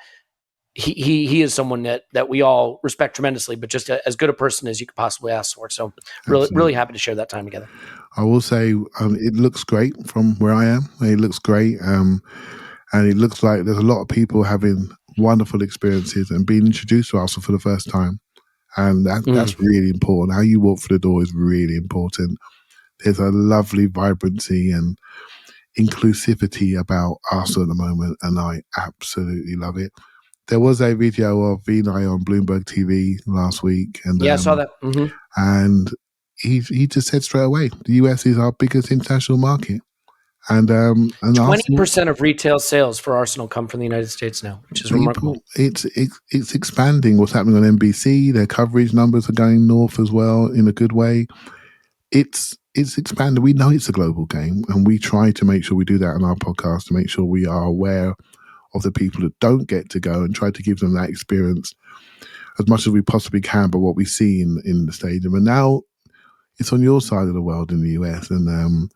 he is someone that we all respect tremendously, but just as good a person as you could possibly ask for. So really happy to share that time together. I will say it looks great from where I am. It looks great. And it looks like there's a lot of people having wonderful experiences and being introduced to Arsenal for the first time. And that's really important. How you walk through the door is really important. There's a lovely vibrancy and inclusivity about Arsenal at the moment, and I absolutely love it. there was a video of Vinay on Bloomberg TV last week, and I saw that. And he just said straight away, the US is our biggest international market, and 20% of retail sales for Arsenal come from the United States now, which is remarkable. It's expanding. What's happening on NBC? Their coverage numbers are going north as well in a good way. It's expanded. We know it's a global game, and we try to make sure we do that on our podcast to make sure we are aware of the people that don't get to go and try to give them that experience as much as we possibly can, but what we see in the stadium. And now it's on your side of the world in the US, and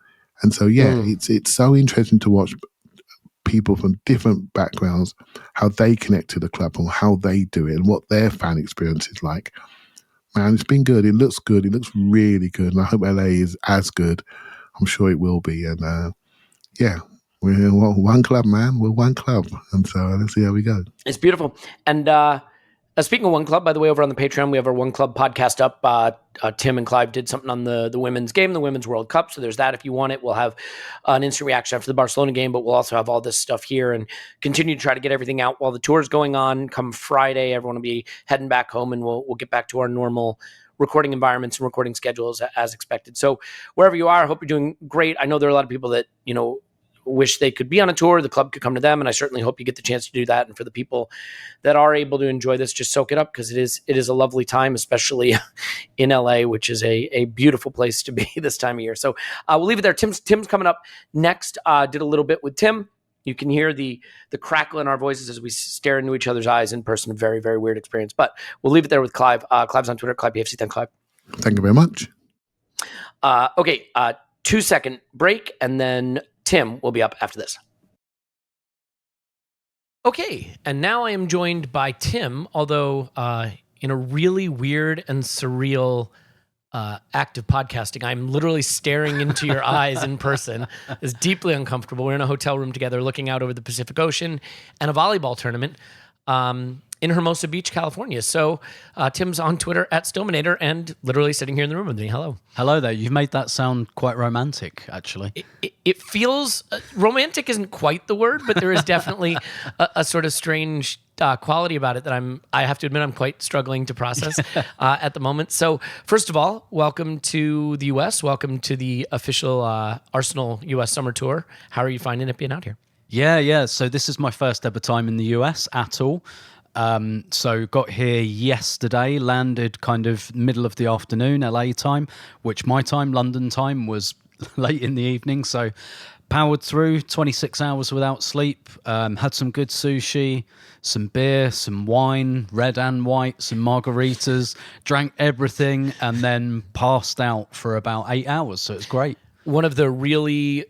so it's so interesting to watch people from different backgrounds, how they connect to the club and how they do it and what their fan experience is like. Man, it's been good. It looks good. It looks really good. And I hope LA is as good. I'm sure it will be. And we're one club, man. We're one club. And so let's see how we go. It's beautiful. And speaking of one club, by the way, over on the Patreon, we have our One Club podcast up. Tim and Clive did something on the women's game, the Women's World Cup. So there's that if you want it. We'll have an instant reaction after the Barcelona game, but we'll also have all this stuff here and continue to try to get everything out while the tour is going on. Come Friday, everyone will be heading back home, and we'll get back to our normal recording environments and recording schedules as expected. So wherever you are, I hope you're doing great. I know there are a lot of people that, wish they could be on a tour, the club could come to them, and I certainly hope you get the chance to do that. And for the people that are able to enjoy this, just soak it up, because it is a lovely time, especially in LA, which is a beautiful place to be this time of year. So we'll leave it there. Tim's coming up next. Did a little bit with Tim. You can hear the crackle in our voices as we stare into each other's eyes in person. A very, very weird experience, but we'll leave it there with Clive. Clive's on Twitter, ClivePFC. Thanks, Clive. Thank you very much. Okay, 2-second break, and then Tim will be up after this. Okay, and now I am joined by Tim, although in a really weird and surreal act of podcasting. I'm literally staring into your eyes in person. It's deeply uncomfortable. We're in a hotel room together looking out over the Pacific Ocean and a volleyball tournament in Hermosa Beach, California. So Tim's on Twitter @Stillmanator and literally sitting here in the room with me. Hello. Hello there. You've made that sound quite romantic, actually. It feels romantic isn't quite the word, but there is definitely a sort of strange quality about it that I have to admit I'm quite struggling to process at the moment. So first of all, welcome to the U.S. Welcome to the official Arsenal U.S. Summer Tour. How are you finding it being out here? Yeah. So this is my first ever time in the US at all. So got here yesterday, landed kind of middle of the afternoon, LA time, which my time, London time, was late in the evening. So powered through 26 hours without sleep, had some good sushi, some beer, some wine, red and white, some margaritas, drank everything, and then passed out for about 8 hours. So it's great. One of the really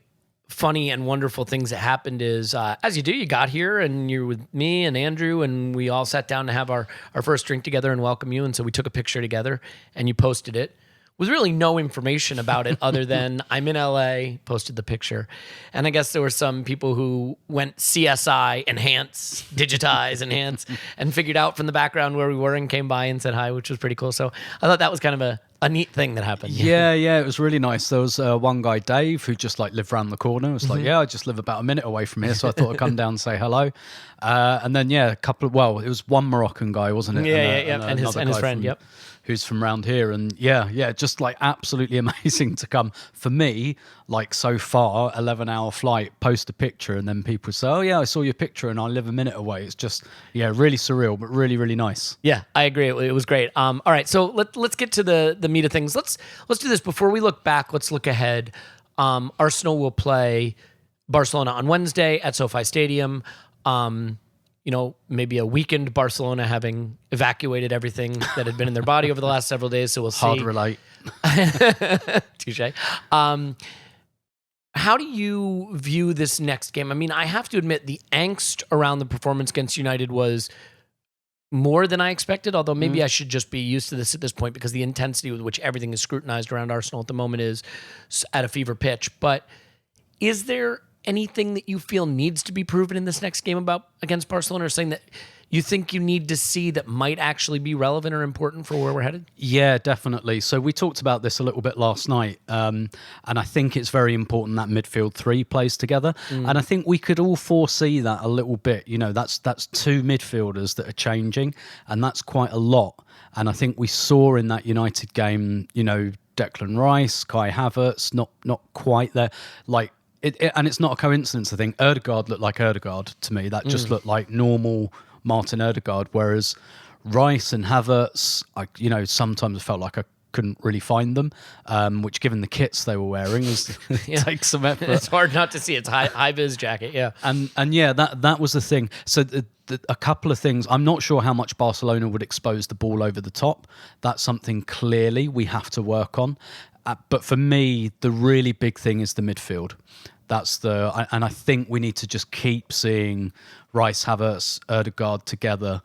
funny and wonderful things that happened is, as you do, you got here and you're with me and Andrew, and we all sat down to have our first drink together and welcome you. And so we took a picture together and you posted it with really no information about it other than I'm in LA, posted the picture. And I guess there were some people who went CSI, enhance, digitize, enhance, and figured out from the background where we were and came by and said hi, which was pretty cool. So I thought that was kind of a neat thing that happened. Yeah, it was really nice. There was one guy, Dave, who just lived around the corner. It was I just live about a minute away from here, so I thought I'd come down and say hello. And then a couple of, it was one Moroccan guy, wasn't it? And his friend, who's from around here. And just absolutely amazing to come for me, so far, 11-hour flight, post a picture, and then people say, oh yeah, I saw your picture and I live a minute away. It's just, really surreal, but really, really nice. Yeah, I agree. It was great. All right, so let's get to the meat of things. Let's do this. Before we look back, let's look ahead. Arsenal will play Barcelona on Wednesday at SoFi Stadium. Maybe a weakened Barcelona having evacuated everything that had been in their body over the last several days. So we'll see. Hard to relate. Touche. How do you view this next game? I mean, I have to admit the angst around the performance against United was more than I expected, although maybe I should just be used to this at this point because the intensity with which everything is scrutinized around Arsenal at the moment is at a fever pitch. But is there anything that you feel needs to be proven in this next game against Barcelona, or saying that you think you need to see that might actually be relevant or important for where we're headed? Yeah, definitely. So we talked about this a little bit last night, and I think it's very important that midfield three plays together. And I think we could all foresee that a little bit. You know, that's two midfielders that are changing, and that's quite a lot. And I think we saw in that United game, you know, Declan Rice, Kai Havertz, not quite there. Like, and it's not a coincidence. I think Odegaard looked like Odegaard to me. That just looked like normal Martin Odegaard, whereas Rice and Havertz, you know, sometimes I felt like I couldn't really find them, which given the kits they were wearing takes some effort. It's hard not to see. It's high vis jacket, yeah. And yeah, that was the thing. So a couple of things. I'm not sure how much Barcelona would expose the ball over the top. That's something clearly we have to work on. But for me, the really big thing is the midfield. And I think we need to just keep seeing Rice, Havertz, Odegaard together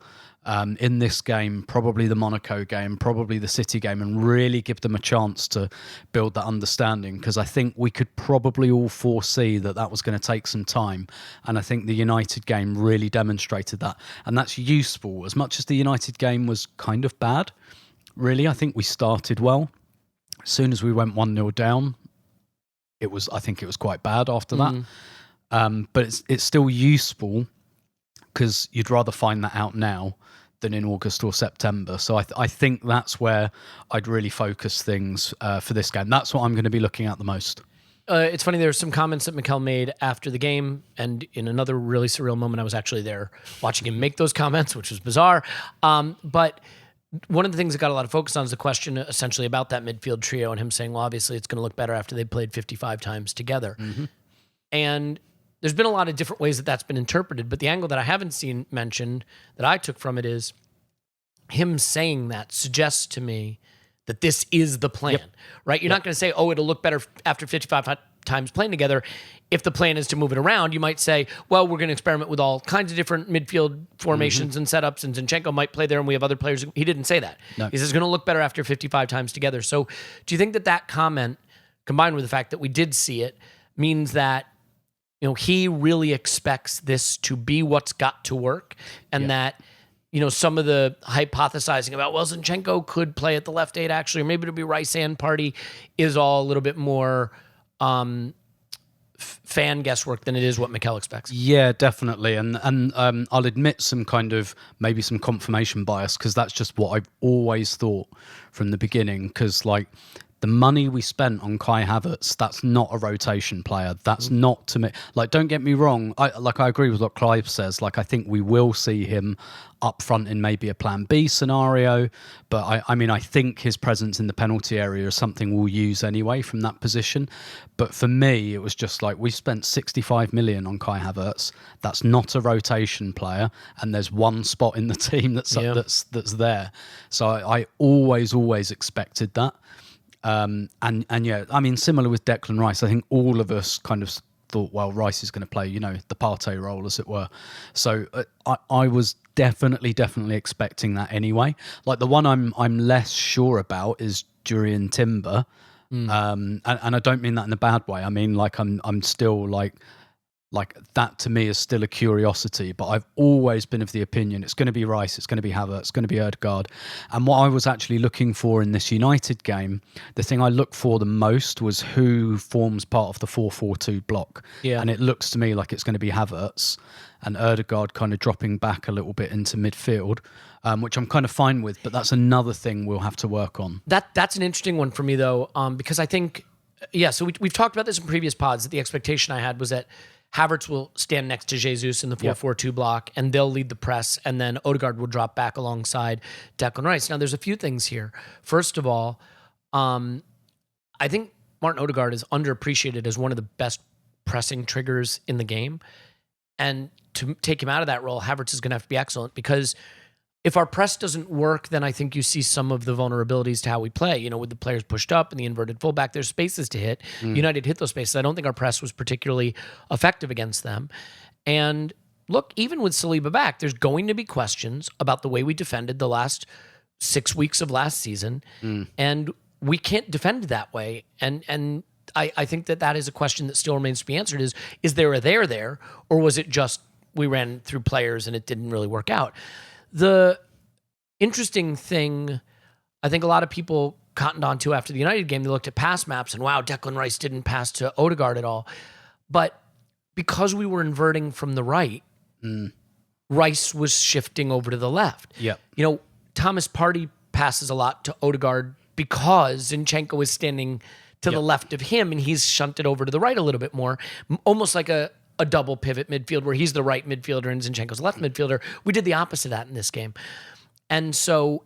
in this game, probably the Monaco game, probably the City game, and really give them a chance to build that understanding, because I think we could probably all foresee that was going to take some time. And I think the United game really demonstrated that. And that's useful. As much as the United game was kind of bad, really, I think we started well. As soon as we went 1-0 down, I think it was quite bad after that. But it's still useful, because you'd rather find that out now than in August or September. So I think that's where I'd really focus things for this game. That's what I'm going to be looking at the most. It's funny, there were some comments that Mikel made after the game, and in another really surreal moment, I was actually there watching him make those comments, which was bizarre. But one of the things that got a lot of focus on is the question essentially about that midfield trio, and him saying, well, obviously it's going to look better after they played 55 times together. And there's been a lot of different ways that that's been interpreted, but the angle that I haven't seen mentioned that I took from it is him saying that suggests to me that this is the plan, right? You're not going to say, oh, it'll look better after 55 times playing together. If the plan is to move it around, you might say, well, we're going to experiment with all kinds of different midfield formations and setups, and Zinchenko might play there, and we have other players. He didn't say that. No. He says it's going to look better after 55 times together. So do you think that comment, combined with the fact that we did see it, means that, you know, he really expects this to be what's got to work, and that, you know, some of the hypothesizing about, well, Zinchenko could play at the left 8 actually, or maybe it'll be Rice and Partey, is all a little bit more fan guesswork than it is what Mikel expects? Yeah, definitely. And I'll admit some kind of maybe some confirmation bias, because that's just what I've always thought from the beginning. Because like, the money we spent on Kai Havertz, that's not a rotation player. That's not, to me. Like, don't get me wrong. I agree with what Clive says. Like, I think we will see him up front in maybe a plan B scenario. But I mean, I think his presence in the penalty area is something we'll use anyway from that position. But for me, it was just like, we spent 65 million on Kai Havertz. That's not a rotation player. And there's one spot in the team that's there. So I always expected that. And yeah, I mean, similar with Declan Rice, I think all of us kind of thought, well, Rice is going to play, you know, the Partey role, as it were. So I was definitely expecting that anyway. Like, the one I'm less sure about is Jurriën Timber. And I don't mean that in a bad way. I mean, like, I'm still like that to me is still a curiosity, but I've always been of the opinion it's going to be Rice, it's going to be Havertz, it's going to be Odegaard. And what I was actually looking for in this United game, the thing I looked for the most was who forms part of the 4-4-2 block. Yeah. And it looks to me like it's going to be Havertz and Odegaard kind of dropping back a little bit into midfield, which I'm kind of fine with, but that's another thing we'll have to work on. That's an interesting one for me, though, because I think, so we've talked about this in previous pods, that the expectation I had was that Havertz will stand next to Jesus in the 4-4-2 block, and they'll lead the press, and then Odegaard will drop back alongside Declan Rice. Now, there's a few things here. First of all, I think Martin Odegaard is underappreciated as one of the best pressing triggers in the game. And to take him out of that role, Havertz is going to have to be excellent, because if our press doesn't work, then I think you see some of the vulnerabilities to how we play. You know, with the players pushed up and the inverted fullback, there's spaces to hit. United hit those spaces. I don't think our press was particularly effective against them. And look, even with Saliba back, there's going to be questions about the way we defended the last 6 weeks of last season. And we can't defend that way. And I think that is a question that still remains to be answered, is there a there, or was it just we ran through players and it didn't really work out. The interesting thing, I think a lot of people cottoned on to after the United game, they looked at pass maps and wow, Declan Rice didn't pass to Odegaard at all. But because we were inverting from the right, Rice was shifting over to the left. Yep. Thomas Partey passes a lot to Odegaard because Zinchenko is standing to the left of him and he's shunted over to the right a little bit more, almost like a double pivot midfield where he's the right midfielder and Zinchenko's the left midfielder. We did the opposite of that in this game. And so,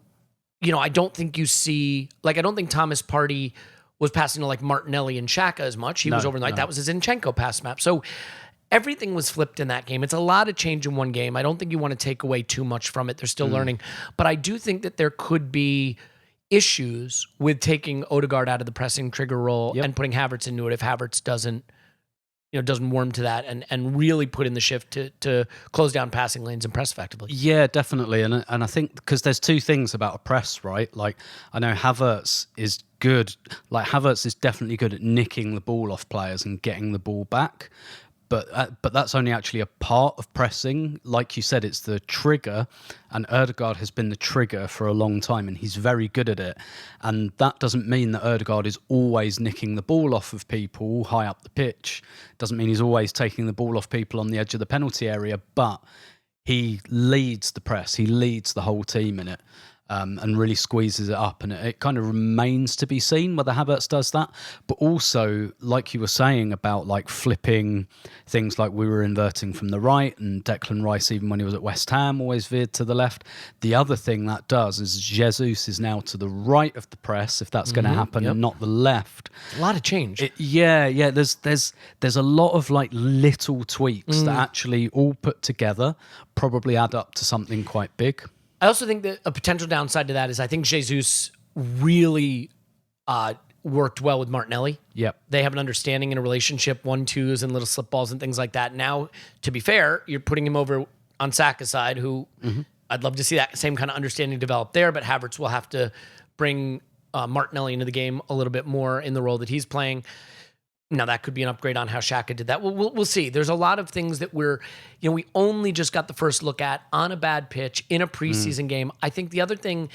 I don't think you see, I don't think Thomas Partey was passing to like Martinelli and Xhaka as much. He was over the right. That was his Zinchenko pass map. So everything was flipped in that game. It's a lot of change in one game. I don't think you want to take away too much from it. They're still learning. But I do think that there could be issues with taking Odegaard out of the pressing trigger role and putting Havertz into it if Havertz doesn't warm to that and really put in the shift to close down passing lanes and press effectively. Yeah, definitely. And I think because there's two things about a press, right? Like I know Havertz is good. Like Havertz is definitely good at nicking the ball off players and getting the ball back. But that's only actually a part of pressing. Like you said, it's the trigger, and Odegaard has been the trigger for a long time, and he's very good at it. And that doesn't mean that Odegaard is always nicking the ball off of people high up the pitch. Doesn't mean he's always taking the ball off people on the edge of the penalty area, but he leads the press. He leads the whole team in it. And really squeezes it up. And it kind of remains to be seen whether Havertz does that. But also, like you were saying about like flipping things, like we were inverting from the right, and Declan Rice, even when he was at West Ham, always veered to the left. The other thing that does is Jesus is now to the right of the press, if that's going to happen, and not the left. A lot of change. There's a lot of like little tweaks that actually all put together probably add up to something quite big. I also think that a potential downside to that is I think Jesus really worked well with Martinelli. Yep. They have an understanding and a relationship, 1-2s and little slip balls and things like that. Now, to be fair, you're putting him over on Saka's side, who I'd love to see that same kind of understanding develop there, but Havertz will have to bring Martinelli into the game a little bit more in the role that he's playing. Now, that could be an upgrade on how Xhaka did that. We'll see. There's a lot of things that we only just got the first look at on a bad pitch in a preseason game. I think the other thing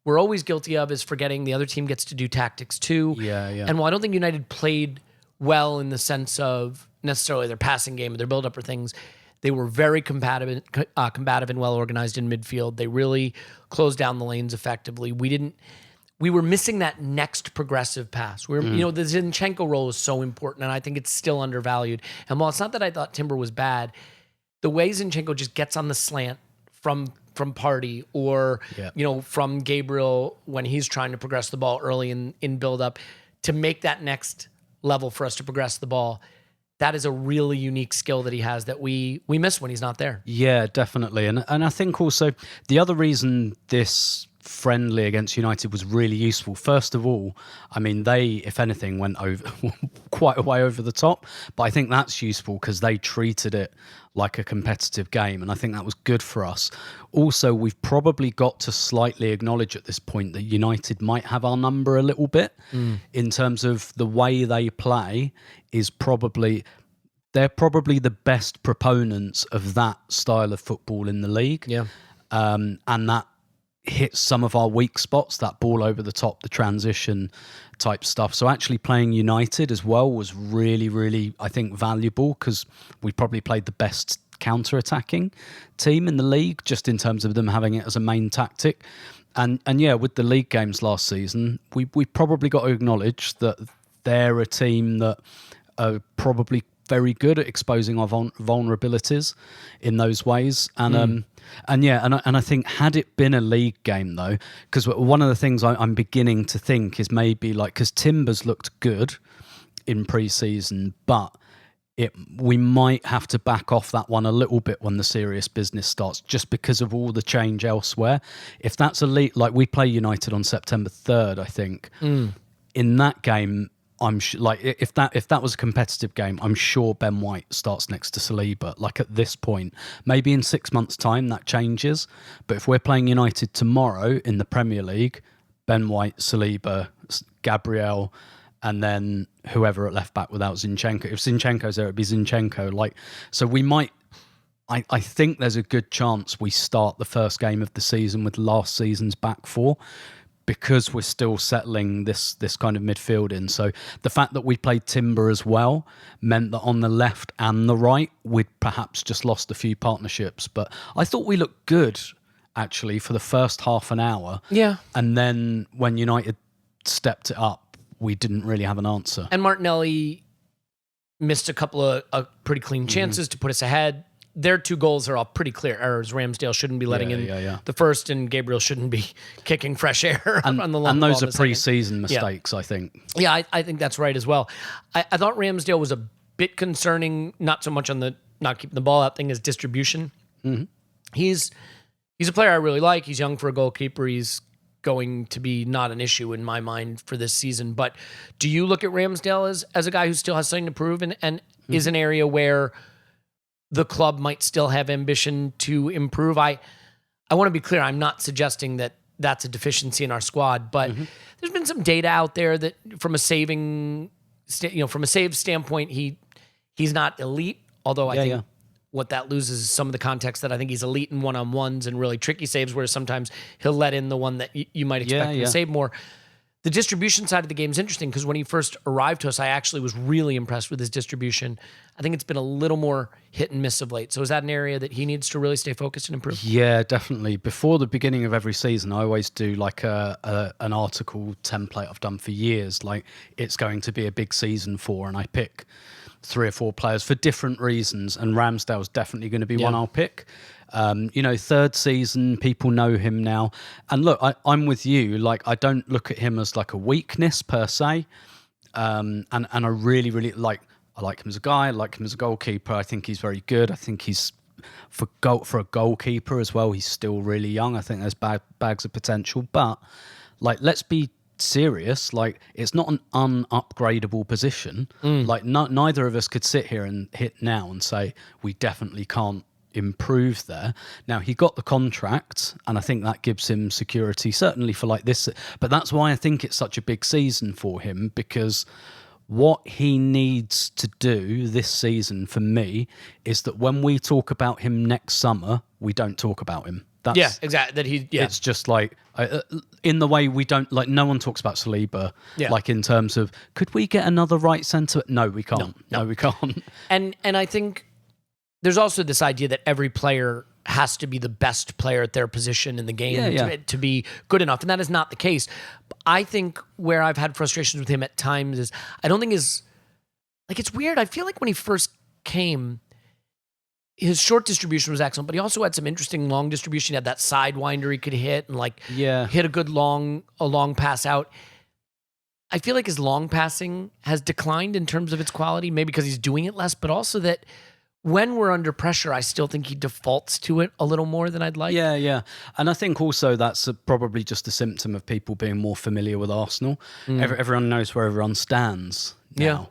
we're always guilty of is forgetting the other team gets to do tactics too. Yeah. And while I don't think United played well in the sense of necessarily their passing game or their build-up or things, they were very combative and well-organized in midfield. They really closed down the lanes effectively. We were missing that next progressive pass. The Zinchenko role is so important, and I think it's still undervalued. And while it's not that I thought Timber was bad, the way Zinchenko just gets on the slant from Partey or from Gabriel when he's trying to progress the ball early in build-up to make that next level for us to progress the ball, that is a really unique skill that he has that we miss when he's not there. Yeah, definitely. And I think also the other reason this friendly against United was really useful. First of all, I mean, they, if anything, went over quite a way over the top, but I think that's useful because they treated it like a competitive game, and I think that was good for us. Also, we've probably got to slightly acknowledge at this point that United might have our number a little bit in terms of the way they play is they're probably the best proponents of that style of football in the league. Yeah. And that hits some of our weak spots, that ball over the top, the transition type stuff. So actually playing United as well was really, really, I think, valuable because we probably played the best counter-attacking team in the league, just in terms of them having it as a main tactic. And yeah, with the league games last season, we probably got to acknowledge that they're a team that are probably very good at exposing our vulnerabilities in those ways. And I think had it been a league game though, because one of the things I'm beginning to think is maybe like, because Timbers looked good in pre-season, but we might have to back off that one a little bit when the serious business starts, just because of all the change elsewhere. If that's a league, like we play United on September 3rd, I think in that game, I'm like, if that was a competitive game, I'm sure Ben White starts next to Saliba. Like at this point, maybe in 6 months' time that changes. But if we're playing United tomorrow in the Premier League, Ben White, Saliba, Gabriel, and then whoever at left back without Zinchenko. If Zinchenko's there, it'd be Zinchenko. Like, so we might I think there's a good chance we start the first game of the season with last season's back four, because we're still settling this kind of midfield in. So the fact that we played Timber as well meant that on the left and the right, we'd perhaps just lost a few partnerships. But I thought we looked good, actually, for the first half an hour. Yeah. And then when United stepped it up, we didn't really have an answer. And Martinelli missed a couple of pretty clean chances to put us ahead. Their two goals are all pretty clear errors. Ramsdale shouldn't be letting in the first, and Gabriel shouldn't be kicking fresh air on the long ball. And those are pre-season mistakes, I think. Yeah, I think that's right as well. I thought Ramsdale was a bit concerning, not so much on the not keeping the ball out thing as distribution. Mm-hmm. He's a player I really like. He's young for a goalkeeper. He's going to be not an issue in my mind for this season. But do you look at Ramsdale as a guy who still has something to prove and is an area where the club might still have ambition to improve? I want to be clear. I'm not suggesting that that's a deficiency in our squad, but there's been some data out there that from a save standpoint, he's not elite. Although I think what that loses is some of the context that I think he's elite in one-on-ones and really tricky saves, where sometimes he'll let in the one that you might expect him to save more. The distribution side of the game is interesting, because when he first arrived to us, I actually was really impressed with his distribution. I think it's been a little more hit and miss of late. So is that an area that he needs to really stay focused and improve? Yeah, definitely. Before the beginning of every season, I always do like an article template I've done for years. Like, it's going to be a big season for, and I pick 3 or 4 players for different reasons, and Ramsdale's definitely going to be one I'll pick. Third season, people know him now. And look, I'm with you. Like, I don't look at him as like a weakness per se. And I really, really I like him as a guy. I like him as a goalkeeper. I think he's very good. I think he's for a goalkeeper as well. He's still really young. I think there's bags of potential. But like, let's be serious. Like, it's not an unupgradable position. Like, neither of us could sit here and hit now and say we definitely can't improve there. Now, he got the contract, and I think that gives him security, certainly for like this. But that's why I think it's such a big season for him, because what he needs to do this season for me is that when we talk about him next summer, we don't talk about him. Exactly. It's just like in the way we don't, like, no one talks about Saliba, like in terms of, could we get another right centre? No, we can't. No, we can't. And I think there's also this idea that every player has to be the best player at their position in the game to be good enough. And that is not the case. I think where I've had frustrations with him at times is, I don't think it's weird. I feel like when he first came, his short distribution was excellent, but he also had some interesting long distribution. He had that sidewinder he could hit and hit a good long pass out. I feel like his long passing has declined in terms of its quality, maybe because he's doing it less, but also that when we're under pressure, I still think he defaults to it a little more than I'd like. Yeah. And I think also that's probably just a symptom of people being more familiar with Arsenal. Everyone knows where everyone stands now.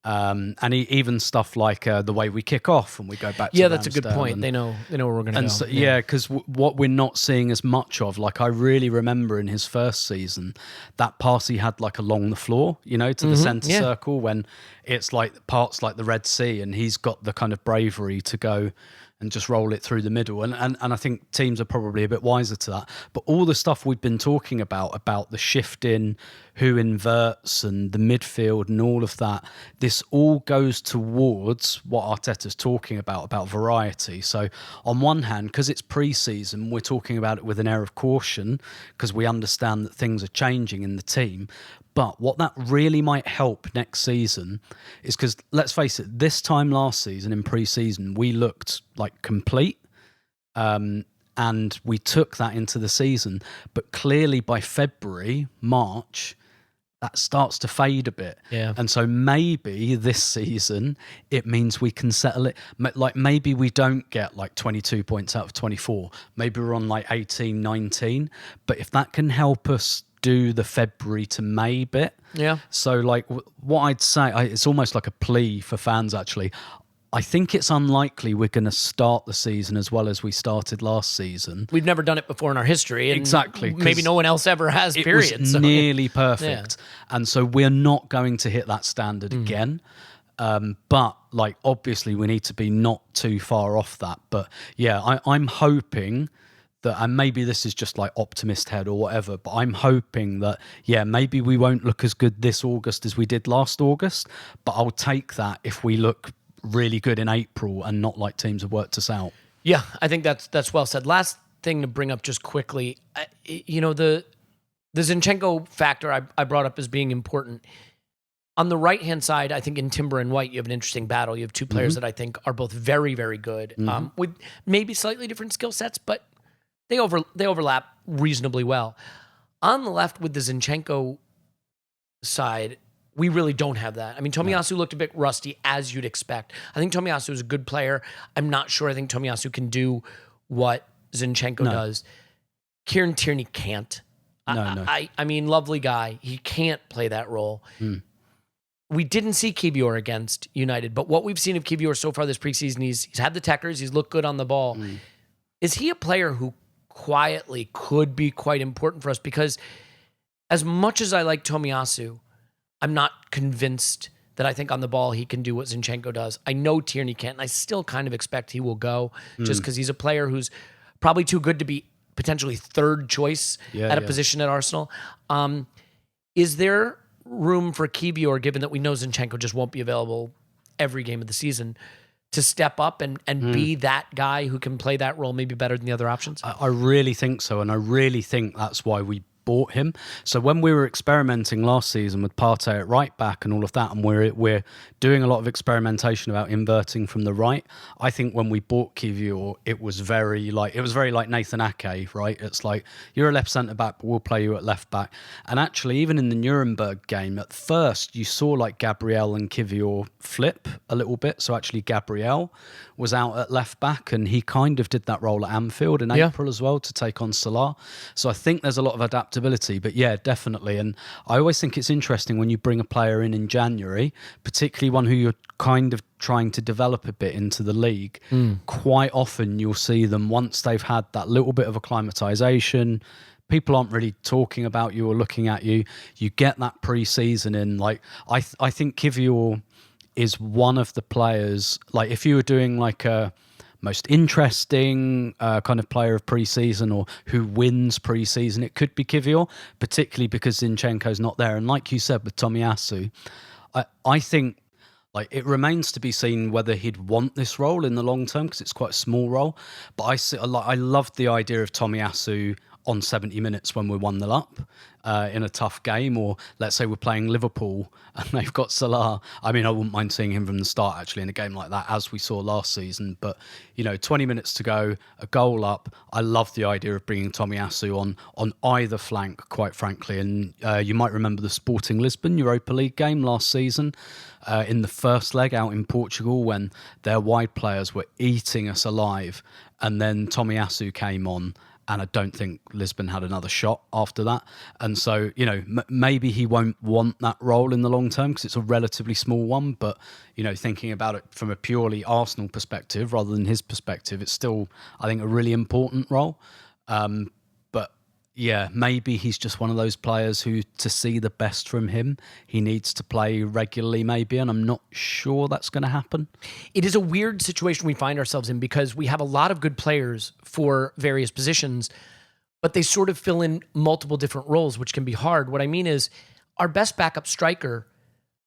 And even stuff like the way we kick off and we go back to that's a good point. They know where we're going to go. So, because what we're not seeing as much of, like, I really remember in his first season, that pass he had like along the floor, to the centre circle, when it's like parts like the Red Sea, and he's got the kind of bravery to go and just roll it through the middle. And I think teams are probably a bit wiser to that. But all the stuff we've been talking about the shift in who inverts and the midfield and all of that, this all goes towards what Arteta's talking about variety. So on one hand, because it's pre-season, we're talking about it with an air of caution, because we understand that things are changing in the team. But what that really might help next season is, because let's face it, this time last season in pre-season, we looked like complete, and we took that into the season. But clearly by February, March, that starts to fade a bit. Yeah. And so maybe this season, it means we can settle it. Like, maybe we don't get like 22 points out of 24. Maybe we're on like 18, 19. But if that can help us do the February to May bit. Yeah. So like what I'd say, it's almost like a plea for fans actually. I think it's unlikely we're going to start the season as well as we started last season. We've never done it before in our history. And exactly. Maybe no one else ever has, period. It was nearly perfect. And so we're not going to hit that standard again. But like obviously we need to be not too far off that. But yeah, I'm hoping that, and maybe this is just like optimist head or whatever, but I'm hoping that, yeah, maybe we won't look as good this August as we did last August, but I'll take that if we look really good in April and not like teams have worked us out. Yeah, I think that's well said. Last thing to bring up just quickly, the Zinchenko factor I brought up as being important. On the right-hand side, I think in Timber and White, you have an interesting battle. You have two players that I think are both very, very good, with maybe slightly different skill sets, but they overlap reasonably well. On the left with the Zinchenko side, we really don't have that. I mean, Tomiyasu looked a bit rusty, as you'd expect. I think Tomiyasu is a good player. I'm not sure I think Tomiyasu can do what Zinchenko does. Kieran Tierney can't. No. I mean, lovely guy. He can't play that role. We didn't see Kivior against United, but what we've seen of Kivior so far this preseason, he's had the techers, he's looked good on the ball. Is he a player who quietly could be quite important for us? Because as much as I like Tomiyasu, I'm not convinced that I think on the ball he can do what Zinchenko does. I know Tierney can't, and I still kind of expect he will go just because he's a player who's probably too good to be potentially third choice at a position at Arsenal. Is there room for Kivior, given that we know Zinchenko just won't be available every game of the season, to step up and be that guy who can play that role maybe better than the other options? I really think so, and I really think that's why we bought him. So when we were experimenting last season with Partey at right back and all of that, and we're doing a lot of experimentation about inverting from the right, I think when we bought Kivior, it was very like Nathan Ake, right? It's like, you're a left centre back, but we'll play you at left back. And actually, even in the Nuremberg game, at first you saw like Gabriel and Kivior flip a little bit. So actually Gabriel was out at left back, and he kind of did that role at Anfield in April as well to take on Salah. So I think there's a lot of adaptability, but yeah, definitely. And I always think it's interesting when you bring a player in January, particularly one who you're kind of trying to develop a bit into the league. Quite often you'll see them, once they've had that little bit of acclimatization, people aren't really talking about you or looking at you, you get that pre-season in. Like I think Kivior is one of the players, like if you were doing like a most interesting kind of player of pre-season or who wins pre-season, it could be Kivior, particularly because Zinchenko's not there. And like you said with Tomiyasu, I think like it remains to be seen whether he'd want this role in the long term, because it's quite a small role. But I love the idea of Tomiyasu on 70 minutes when we're 1-0 up in a tough game, or let's say we're playing Liverpool and they've got Salah. I mean, I wouldn't mind seeing him from the start actually in a game like that, as we saw last season. But 20 minutes to go, a goal up. I love the idea of bringing Tomiyasu on either flank, quite frankly. And you might remember the Sporting Lisbon Europa League game last season in the first leg out in Portugal, when their wide players were eating us alive, and then Tomiyasu came on. And I don't think Lisbon had another shot after that. And so, maybe he won't want that role in the long term because it's a relatively small one. But, thinking about it from a purely Arsenal perspective rather than his perspective, it's still, I think, a really important role. But yeah, maybe he's just one of those players who, to see the best from him, he needs to play regularly maybe, and I'm not sure that's going to happen. It is a weird situation we find ourselves in because we have a lot of good players for various positions, but they sort of fill in multiple different roles, which can be hard. What I mean is our best backup striker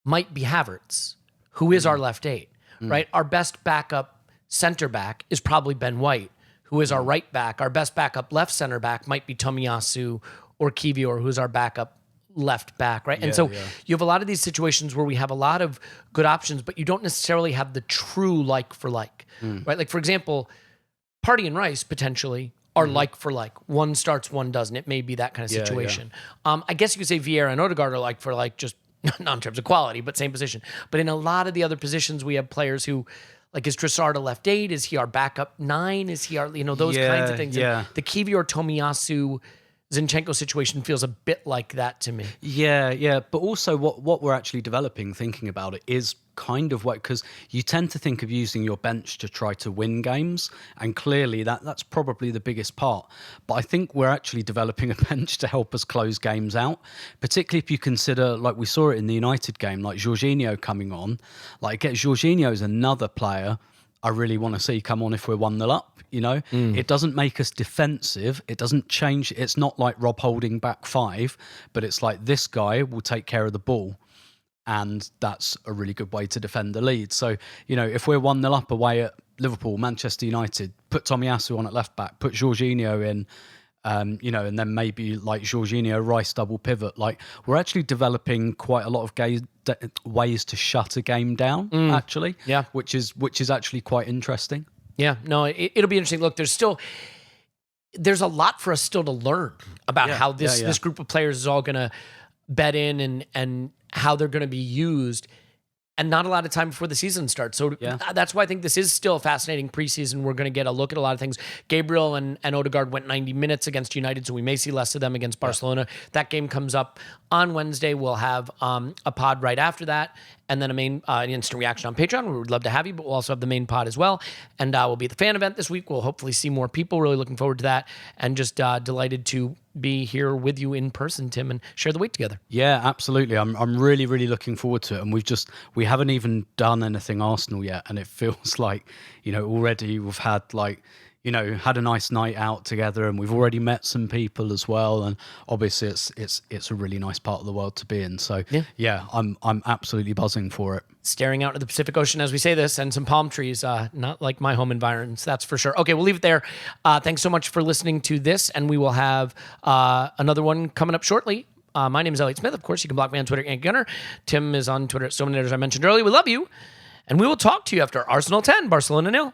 might be Havertz, who is our left eight, right? Our best backup center back is probably Ben White, who is our right back. Our best backup left center back might be Tomiyasu or Kivior, who's our backup left back, right? And so you have a lot of these situations where we have a lot of good options, but you don't necessarily have the true like for like, right? Like, for example, Partey and Rice potentially are like for like. One starts, one doesn't. It may be that kind of situation. I guess you could say Vieira and Odegaard are like for like, just not in terms of quality, but same position. But in a lot of the other positions, we have players who, like, is Trossard a left eight? Is he our backup nine? Is he our, those kinds of things? Yeah. The Kivior, Tomiyasu, Zinchenko situation feels a bit like that to me. Yeah. But also what we're actually developing, thinking about it, is kind of way, because you tend to think of using your bench to try to win games, and clearly that's probably the biggest part. But I think we're actually developing a bench to help us close games out, particularly if you consider, like we saw it in the United game, like Jorginho coming on. Like, Jorginho is another player I really want to see come on if we're 1-0 up, you know. It doesn't make us defensive. It doesn't change. It's not like Rob holding back 5, but it's like this guy will take care of the ball. And that's a really good way to defend the lead. So, you know, if we're 1-0 up away at Liverpool, Manchester United, put Tomiyasu on at left back, put Jorginho in, you know, and then maybe like Jorginho, Rice double pivot. Like, we're actually developing quite a lot of ways to shut a game down, actually. Yeah. Which is actually quite interesting. Yeah, no, it'll be interesting. Look, there's a lot for us still to learn about how this group of players is all going to bed in and how they're going to be used, and not a lot of time before the season starts. So that's why I think this is still a fascinating preseason. We're going to get a look at a lot of things. Gabriel and Odegaard went 90 minutes against United, so we may see less of them against Barcelona. That game comes up on Wednesday. We'll have a pod right after that, and then an instant reaction on Patreon. We would love to have you, but we'll also have the main pod as well. And we'll be at the fan event this week. We'll hopefully see more people. Really looking forward to that, and just delighted to be here with you in person, Tim, and share the week together. Yeah, absolutely. I'm really, really looking forward to it. And we haven't even done anything Arsenal yet, and it feels like, you know, already we've had had a nice night out together, and we've already met some people as well. And obviously it's a really nice part of the world to be in. So yeah, I'm absolutely buzzing for it. Staring out at the Pacific Ocean as we say this, and some palm trees, not like my home environs, that's for sure. Okay, we'll leave it there. Thanks so much for listening to this, and we will have another one coming up shortly. My name is Elliot Smith. Of course, you can block me on Twitter, Gunner. Tim is on Twitter at StoneNator, as I mentioned earlier. We love you, and we will talk to you after Arsenal 10, Barcelona 0.